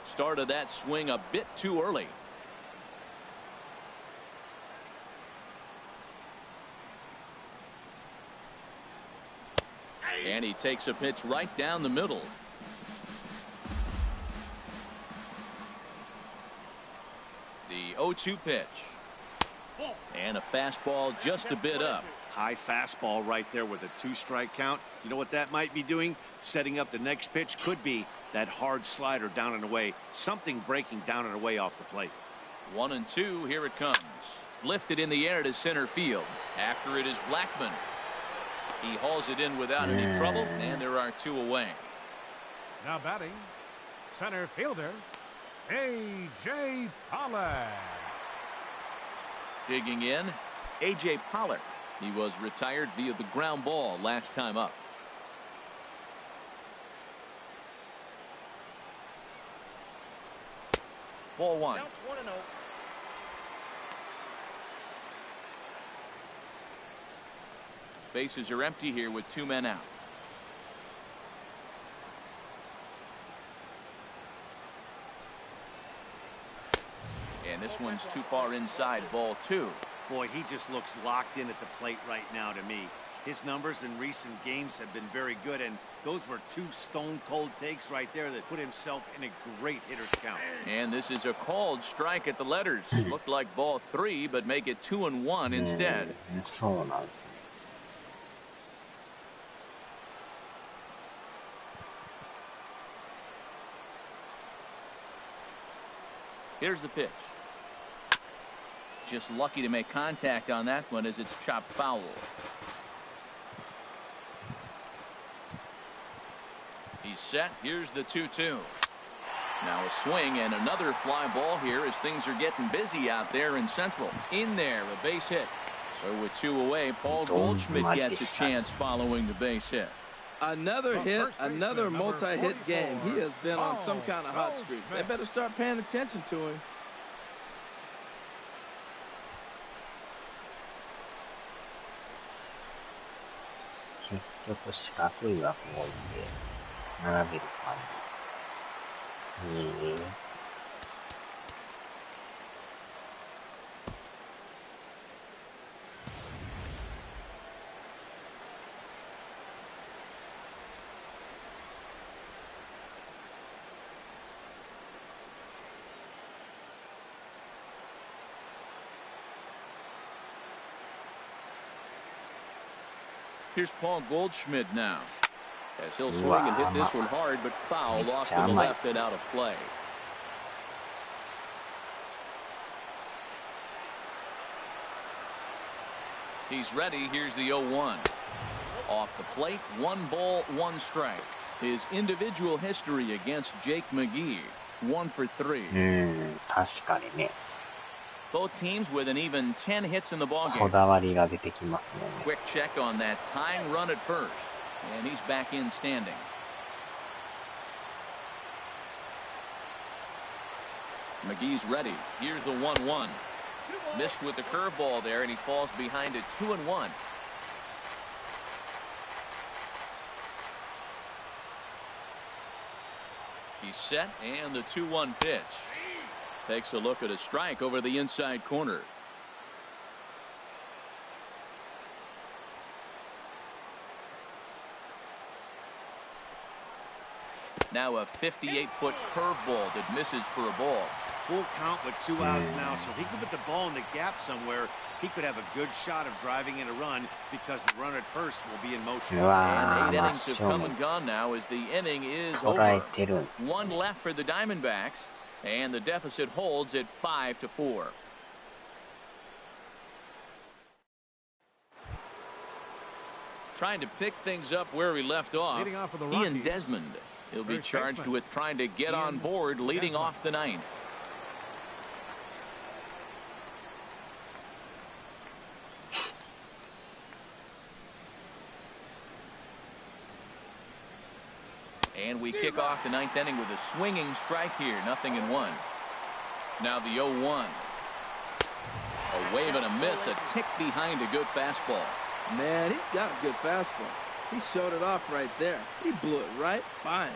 Speaker 2: Started that swing a bit too early. And he takes a pitch right down the middle. The 0-2 pitch. And a fastball just a bit up.
Speaker 4: High fastball right there with a 2-strike count. You know what that might be doing? Setting up the next pitch. Could be that hard slider down and away. Something breaking down and away off the plate.
Speaker 2: 1-2. Here it comes. Lifted in the air to center field. After it is Blackman. He hauls it in without any trouble, and there are 2 away.
Speaker 5: Now batting, center fielder, A.J. Pollard.
Speaker 2: Digging in, A.J. Pollard. He was retired via the ground ball last time up. Ball 1. Bases are empty here with 2 men out. And this one's too far inside. Ball 2.
Speaker 4: Boy, he just looks locked in at the plate right now to me. His numbers in recent games have been very good, and those were 2 stone-cold takes right there that put himself in a great hitter's count.
Speaker 2: And this is a called strike at the letters. Looked like ball 3, but make it 2-1 instead.
Speaker 1: そうなんです。
Speaker 2: Here's the pitch. Just lucky to make contact on that one as it's chopped foul. He's set. Here's the 2-2. Now a swing and another fly ball here as things are getting busy out there in Central. In there, a base hit. So with 2 away, Paul Goldschmidt gets a chance following the base hit.
Speaker 3: Another hit, another multi-hit game. He has been on some kind of hot streak. They better start paying attention to him.
Speaker 2: Here's Paul Goldschmidt now, as he'll swing and hit this one hard, but foul off to the left and out of play. He's ready. Here's the 0-1. Off the plate, 1 ball, 1 strike. His individual history against Jake McGee, 1 for 3.
Speaker 1: 確かにね。
Speaker 2: Both teams with an even 10 hits in the ballgame.
Speaker 1: こだわりが出てきますね。
Speaker 2: Quick check on that tying run at first, and he's back in standing. McGee's ready. Here's the 1-1. Missed with the curveball there, and he falls behind it 2-1. He's set, and the 2-1 pitch. Takes a look at a strike over the inside corner. Now a 58-foot curveball that misses for a ball.
Speaker 4: Full count with 2 outs now, so if he could put the ball in the gap somewhere, he could have a good shot of driving in a run because the runner at first will be in motion.
Speaker 2: And 8 innings have come and gone now as the inning is over. 1 left for the Diamondbacks, and the deficit holds at 5-4. Trying to pick things up where we left off, Ian Desmond. He'll be charged with trying to get on board leading off the 9th. And we kick off the 9th inning with a swinging strike here, 0-1. Now the 0-1. A wave and a miss, a tick behind a good fastball.
Speaker 3: Man, he's got a good fastball. He showed it off right there. He blew it right by him.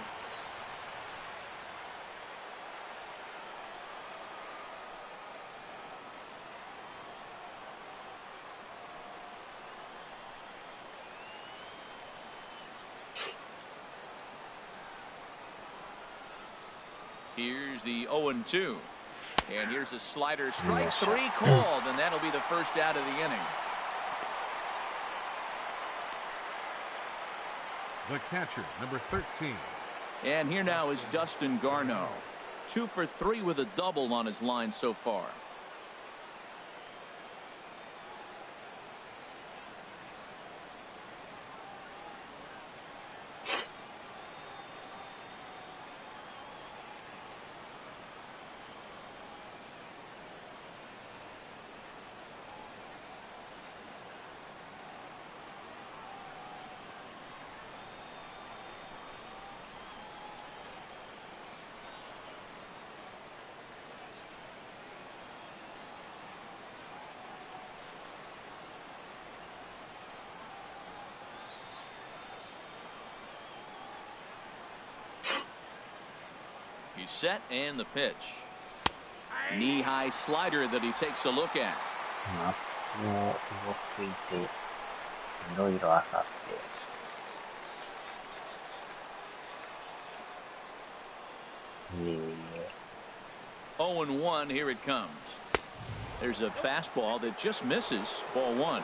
Speaker 2: Here's the 0-2. And here's a slider, strike 3 called, and that'll be the first out of the inning.
Speaker 5: The catcher, number 13.
Speaker 2: And here now is Dustin Garneau. 2 for 3 with a double on his line so far. He's set, and the pitch. Knee-high slider that he takes a look at. Oh, and 1, here it comes. There's a fastball that just misses, ball 1.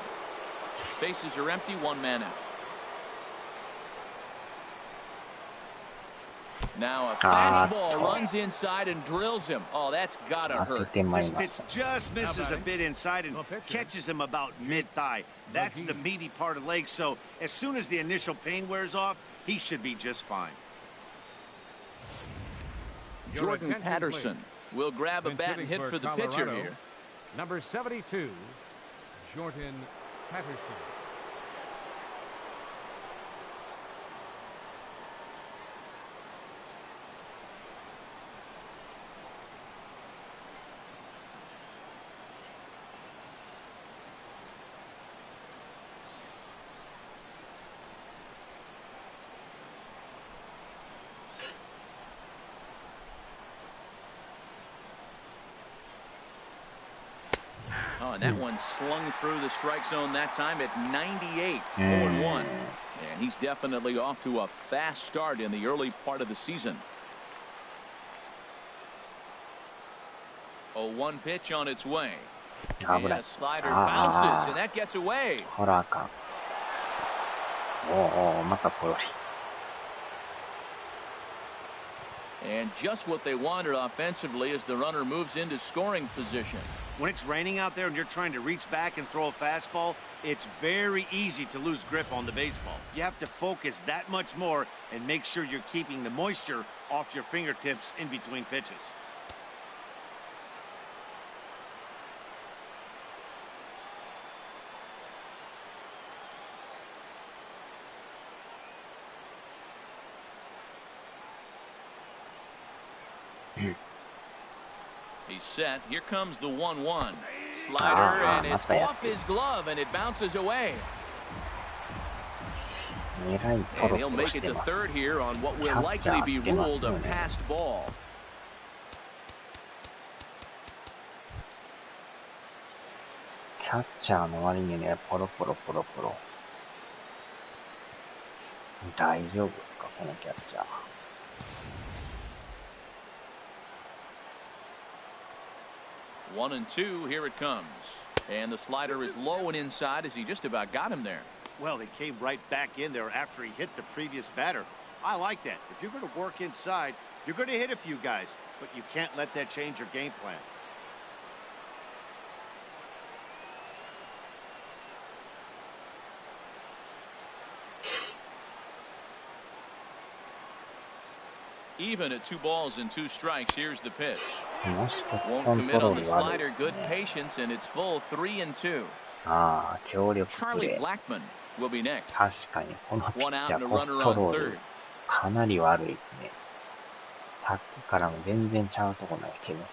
Speaker 2: Bases are empty, 1 man out. Now a fastball runs inside and drills him. Oh, that's gotta hurt.
Speaker 4: This pitch just misses a bit inside and catches him about mid-thigh. That's the meaty part of the leg, so as soon as the initial pain wears off, he should be just fine.
Speaker 2: Jordan Patterson will grab a bat and hit for the pitcher here.
Speaker 5: Number 72, Jordan Patterson.
Speaker 2: Oh, and that one slung through the strike zone that time at 98, 4-1. And he's definitely off to a fast start in the early part of the season. 0-1 pitch on its way. And a slider bounces, and that gets away.
Speaker 1: ほらあかん。おお、またポロリ。
Speaker 2: And just what they wanted offensively as the runner moves into scoring position.
Speaker 4: When it's raining out there and you're trying to reach back and throw a fastball, it's very easy to lose grip on the baseball. You have to focus that much more and make sure you're keeping the moisture off your fingertips in between pitches.
Speaker 2: He's set. Here comes the 1-1. Slider, and it's off his glove, and it bounces away. And he'll make it to third here on what will likely be ruled a passed ball.
Speaker 1: キャッチャーの割にね、ポロポロポロポロ。大丈夫ですか、このキャッチャー。
Speaker 2: 1-2, here it comes. And the slider is low and inside as he just about got him there.
Speaker 4: Well, he came right back in there after he hit the previous batter. I like that. If you're going to work inside, you're going to hit a few guys, but you can't let that change your game plan.
Speaker 2: Even at 2 balls and 2 strikes, here's the pitch.
Speaker 1: もしか
Speaker 2: Won't
Speaker 1: コン
Speaker 2: commit
Speaker 1: トロ
Speaker 2: on
Speaker 1: ー
Speaker 2: the
Speaker 1: ル悪い。
Speaker 2: slider. Good patience, and it's full 3-2.
Speaker 1: ああ、強力プ
Speaker 2: Charlie
Speaker 1: レー。
Speaker 2: Blackmon will be next.
Speaker 1: 確かに、このピッ
Speaker 2: One
Speaker 1: チ
Speaker 2: out
Speaker 1: ャ
Speaker 2: and
Speaker 1: ー
Speaker 2: a
Speaker 1: コン
Speaker 2: runner
Speaker 1: ト
Speaker 2: on
Speaker 1: ロール
Speaker 2: third.
Speaker 1: かなり悪いですね。さっきからも全然ちゃうとこ投げてるんで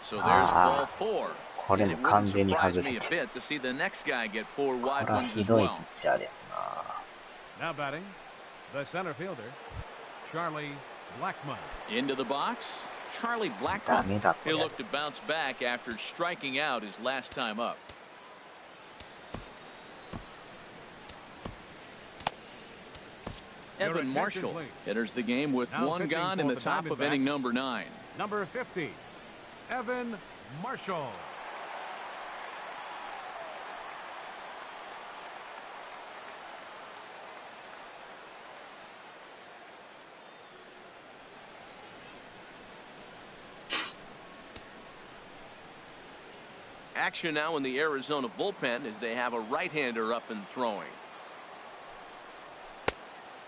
Speaker 1: す
Speaker 2: So there's ball 4.
Speaker 1: これ
Speaker 2: And
Speaker 1: も
Speaker 2: it
Speaker 1: 完
Speaker 2: wouldn't
Speaker 1: 全に
Speaker 2: surprise
Speaker 1: 外れ
Speaker 2: me a
Speaker 1: て。
Speaker 2: bit to see the next guy get 4
Speaker 1: こ
Speaker 2: wide
Speaker 1: れは
Speaker 2: ones
Speaker 1: ひ
Speaker 2: as
Speaker 1: どいピ
Speaker 2: well.
Speaker 1: ッチャーですな。
Speaker 5: Now batting, the center fielder, Charlie Blackmon.
Speaker 2: Into the box, Charlie Blackmon. He'll look to bounce back after striking out his last time up. Evan Marshall enters the game with
Speaker 5: Now
Speaker 2: 1 gone in the top of inning number 9.
Speaker 5: Number 50, Evan Marshall.
Speaker 2: Action now in the Arizona bullpen as they have a right-hander up and throwing.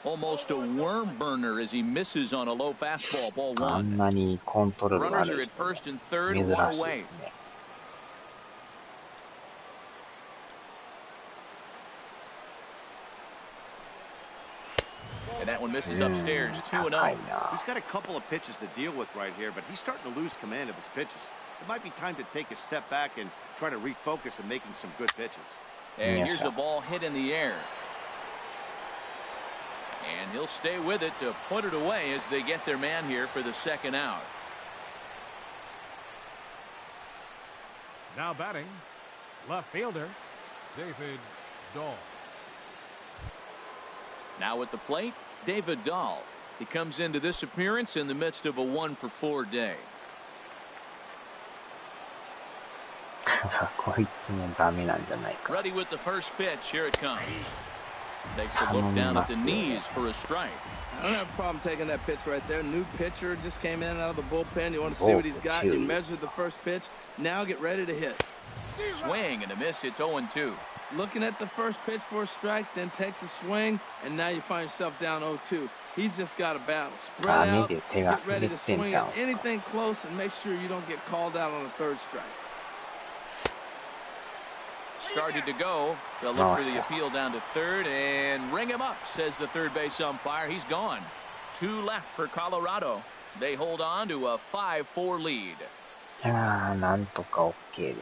Speaker 2: Almost a worm burner as he misses on a low fastball, ball
Speaker 1: あ
Speaker 2: 1.
Speaker 1: んなにコントロール
Speaker 2: Runners
Speaker 1: 悪
Speaker 2: are
Speaker 1: い
Speaker 2: at first and third,
Speaker 1: 珍
Speaker 2: 1
Speaker 1: しい
Speaker 2: away.
Speaker 1: ですね。
Speaker 2: And that one misses upstairs, 2-0.
Speaker 1: 高いな。
Speaker 4: He's got a couple of pitches to deal with right here, but he's starting to lose command of his pitches. It might be time to take a step back and try to refocus on making some good pitches.
Speaker 2: And
Speaker 1: Yes,
Speaker 2: here's
Speaker 1: sir.
Speaker 2: a ball hit in the air. And he'll stay with it to put it away as they get their man here for the second out.
Speaker 5: Now batting, left fielder, David Dahl.
Speaker 2: Now at the plate, David Dahl. He comes into this appearance in the midst of a 1-for-4 day.
Speaker 1: こいつもダメなんじゃないか。
Speaker 2: Ready with the first pitch. Here it comes. Takes a look down at the knees for a strike.
Speaker 3: I don't have a problem taking that pitch right there. New pitcher just came in out of the bullpen. You want to see what he's got. You measure the first pitch. Now get ready to hit.
Speaker 2: Swing and a miss. It's 0-2.
Speaker 3: Looking at the first pitch for a strike, then takes a swing, and now you find yourself down 0-2. He's just got a battle. Spread
Speaker 1: あ、見
Speaker 3: out,
Speaker 1: て手が
Speaker 3: get
Speaker 1: 滑
Speaker 3: ready
Speaker 1: っ
Speaker 3: to
Speaker 1: てん
Speaker 3: swing
Speaker 1: じゃ
Speaker 3: at
Speaker 1: ん。
Speaker 3: anything close, and make sure you don't get called out on a third strike.
Speaker 2: Started to go. They'll look for the appeal down to third and ring him up, says the third base umpire. He's gone. 2 left for Colorado. They hold on to a 5-4 lead.
Speaker 1: ああ、なんとか OK です。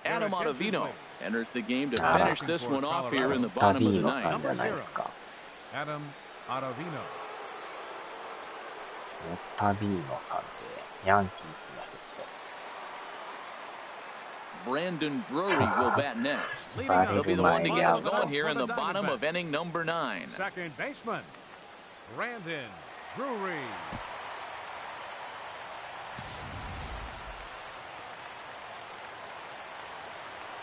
Speaker 2: Adam Ottavino enters the game to finish this one off here in the bottom of the
Speaker 1: タビーノさ
Speaker 2: ninth.
Speaker 1: んじゃないですか。
Speaker 5: Adam Ottavino.
Speaker 1: オタビーノさんってヤンキースの人。
Speaker 2: Brandon Drury will bat next. He'll be the one to get us going here in the bottom of inning number 9.
Speaker 5: Second baseman, Brandon Drury.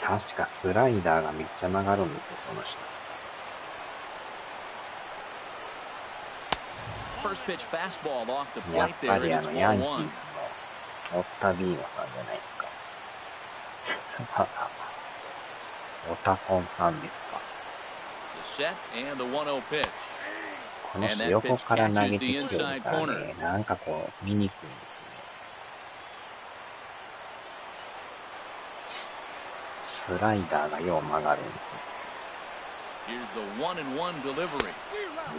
Speaker 1: 確かスライダーがめっちゃ曲がるんですよ、この人。
Speaker 2: First pitch fastball off the
Speaker 1: やっ
Speaker 2: plate
Speaker 1: ぱ
Speaker 2: there,
Speaker 1: り
Speaker 2: and it's
Speaker 1: ヤンキース
Speaker 2: 1-1.
Speaker 1: のオタビーノさんじゃないですか。オタコンさんですか。
Speaker 2: The set and the 1-0 pitch.
Speaker 1: この人横から投げてきてるからね、なんかこう見にくいんですね。スライダーがよう曲がるんですよ。
Speaker 2: Here's the 1-1 delivery.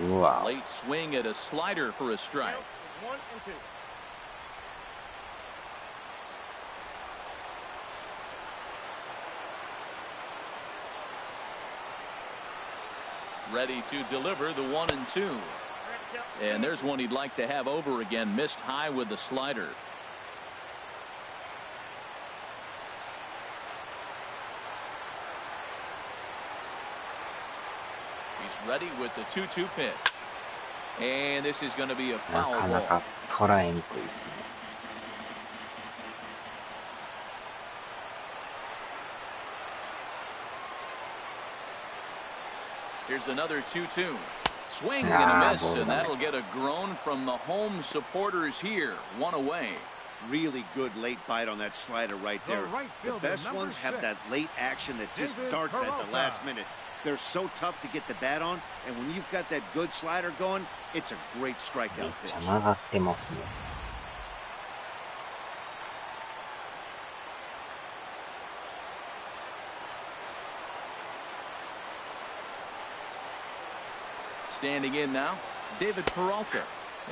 Speaker 1: うわ。
Speaker 2: Late swing at a slider for a strike. Ready to deliver the 1-2. And there's one he'd like to have over again. Missed high with the slider. He's ready with the 2-2 pitch. And this is going to be a
Speaker 1: な
Speaker 2: foul
Speaker 1: かな
Speaker 2: ball.
Speaker 1: か捉えにくいですね。
Speaker 2: Here's another 2-2. Swing and a miss, and that'll get a groan from the home supporters here. 1 away.
Speaker 4: Really good late bite on that slider right there. The best ones have that late action that just darts at the last minute. They're so tough to get the bat on, and when you've got that good slider going, it's a great strikeout
Speaker 1: めっちゃ
Speaker 4: pitch.
Speaker 1: 曲がってますね。
Speaker 2: Standing in now, David Peralta.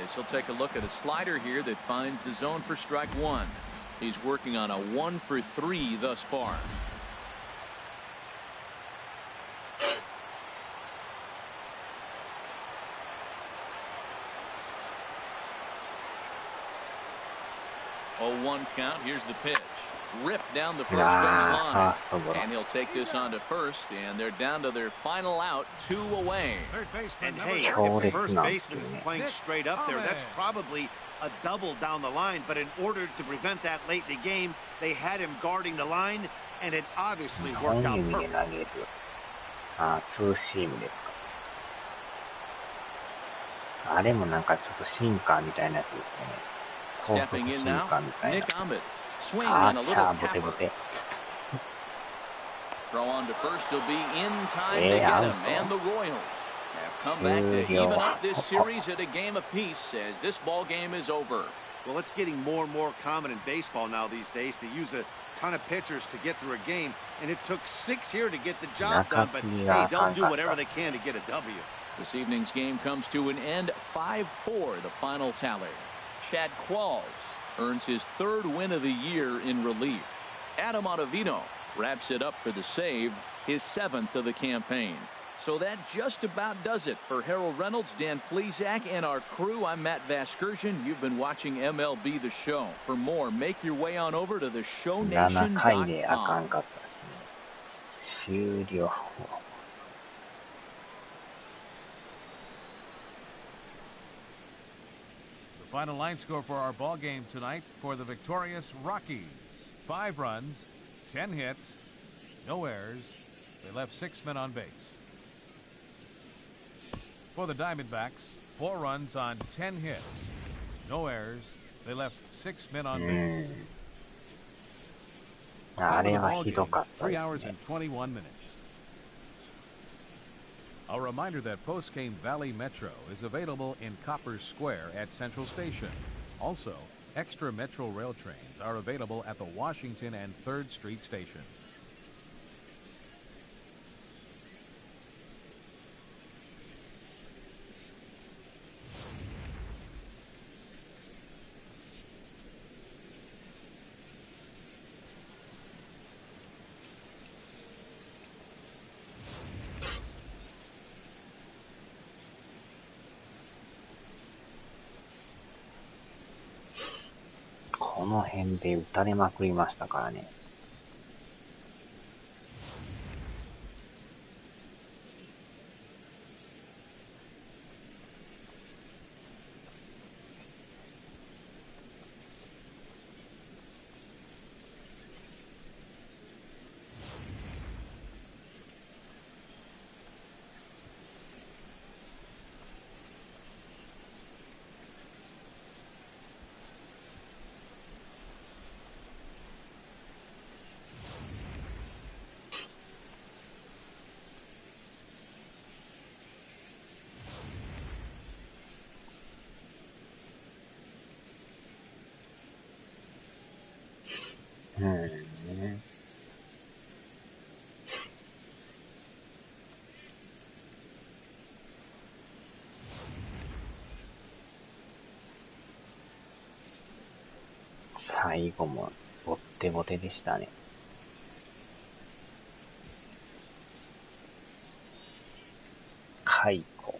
Speaker 2: As he'll take a look at a slider here that finds the zone for strike 1. He's working on a 1-for-3 thus far. Oh, 1 count. Here's the pitch. Ripped down the first base line. And he'll take this on to first, and they're down to their final out, 2 away.
Speaker 4: And hey, if the first baseman is playing straight up there, that's probably a double down the line. But in order to prevent that late in the game, they had him guarding the line, and it obviously worked out perfect.
Speaker 1: あ、ツーシームですか。あれもなんかちょっとシンカーみたいなやつですね。高速シンカーみたいな。
Speaker 2: Swing
Speaker 1: あ
Speaker 2: and a
Speaker 1: ー、
Speaker 2: little
Speaker 1: チャー、ボテ
Speaker 2: tapper.
Speaker 1: ボテ。
Speaker 2: Throw on to first. He'll be in time to get him. And the Royals have come back to even up this series at a game apiece as this ball game is over.
Speaker 4: Well, it's getting more and more common in baseball now these days to use a ton of pitchers to get through a game, and it took 6 here to get the job done, but hey, they'll do whatever they can to get a W.
Speaker 2: This evening's game comes to an end, 5-4, the final tally. Chad Qualls earns his 3rd win of the year in relief. Adam Ottavino wraps it up for the save, his 7th of the campaign. So that just about does it for Harold Reynolds, Dan Plesac, and our crew. I'm Matt Vasgersian. You've been watching MLB The Show. For more, make your way on over to theshownation.com.
Speaker 1: 7回であかんかったですね。終了。
Speaker 5: Final line score for our ball game tonight for the victorious Rockies. 5 runs, 10 hits, no errors. They left 6 men on base. For the Diamondbacks, 4 runs on 10 hits, no errors. They left 6 men on base.
Speaker 1: あれはひどかった
Speaker 5: 3
Speaker 1: です
Speaker 5: hours
Speaker 1: ね。
Speaker 5: and 21 minutes. A reminder that Postgame Valley Metro is available in Copper Square at Central Station. Also, extra Metro rail trains are available at the Washington and 3rd Street stations.
Speaker 1: この辺で打たれまくりましたからね。最後もボッテボテでしたね。解雇。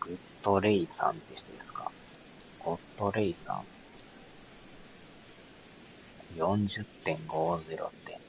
Speaker 1: グッドレイさんって人ですか？ゴッドレイさん。40.50 って。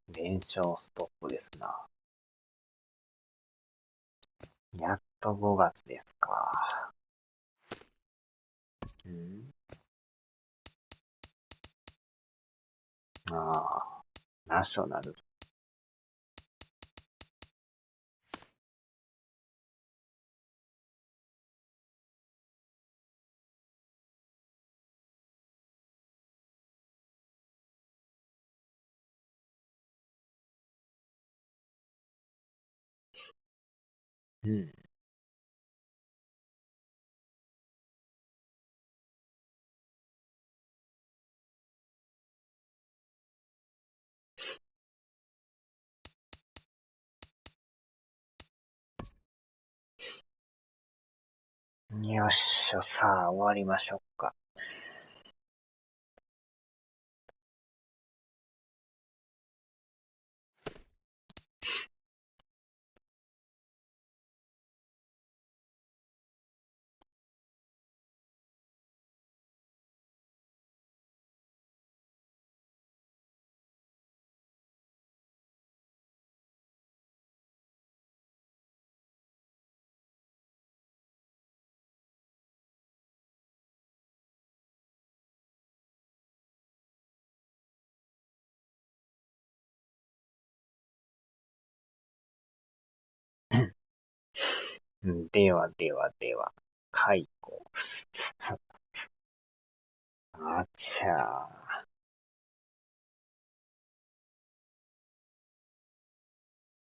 Speaker 1: 連勝ストップですな。やっと5月ですか。ナショナルズ。よっしゃ、さあ終わりましょうか。ではではでは。解雇。あちゃー。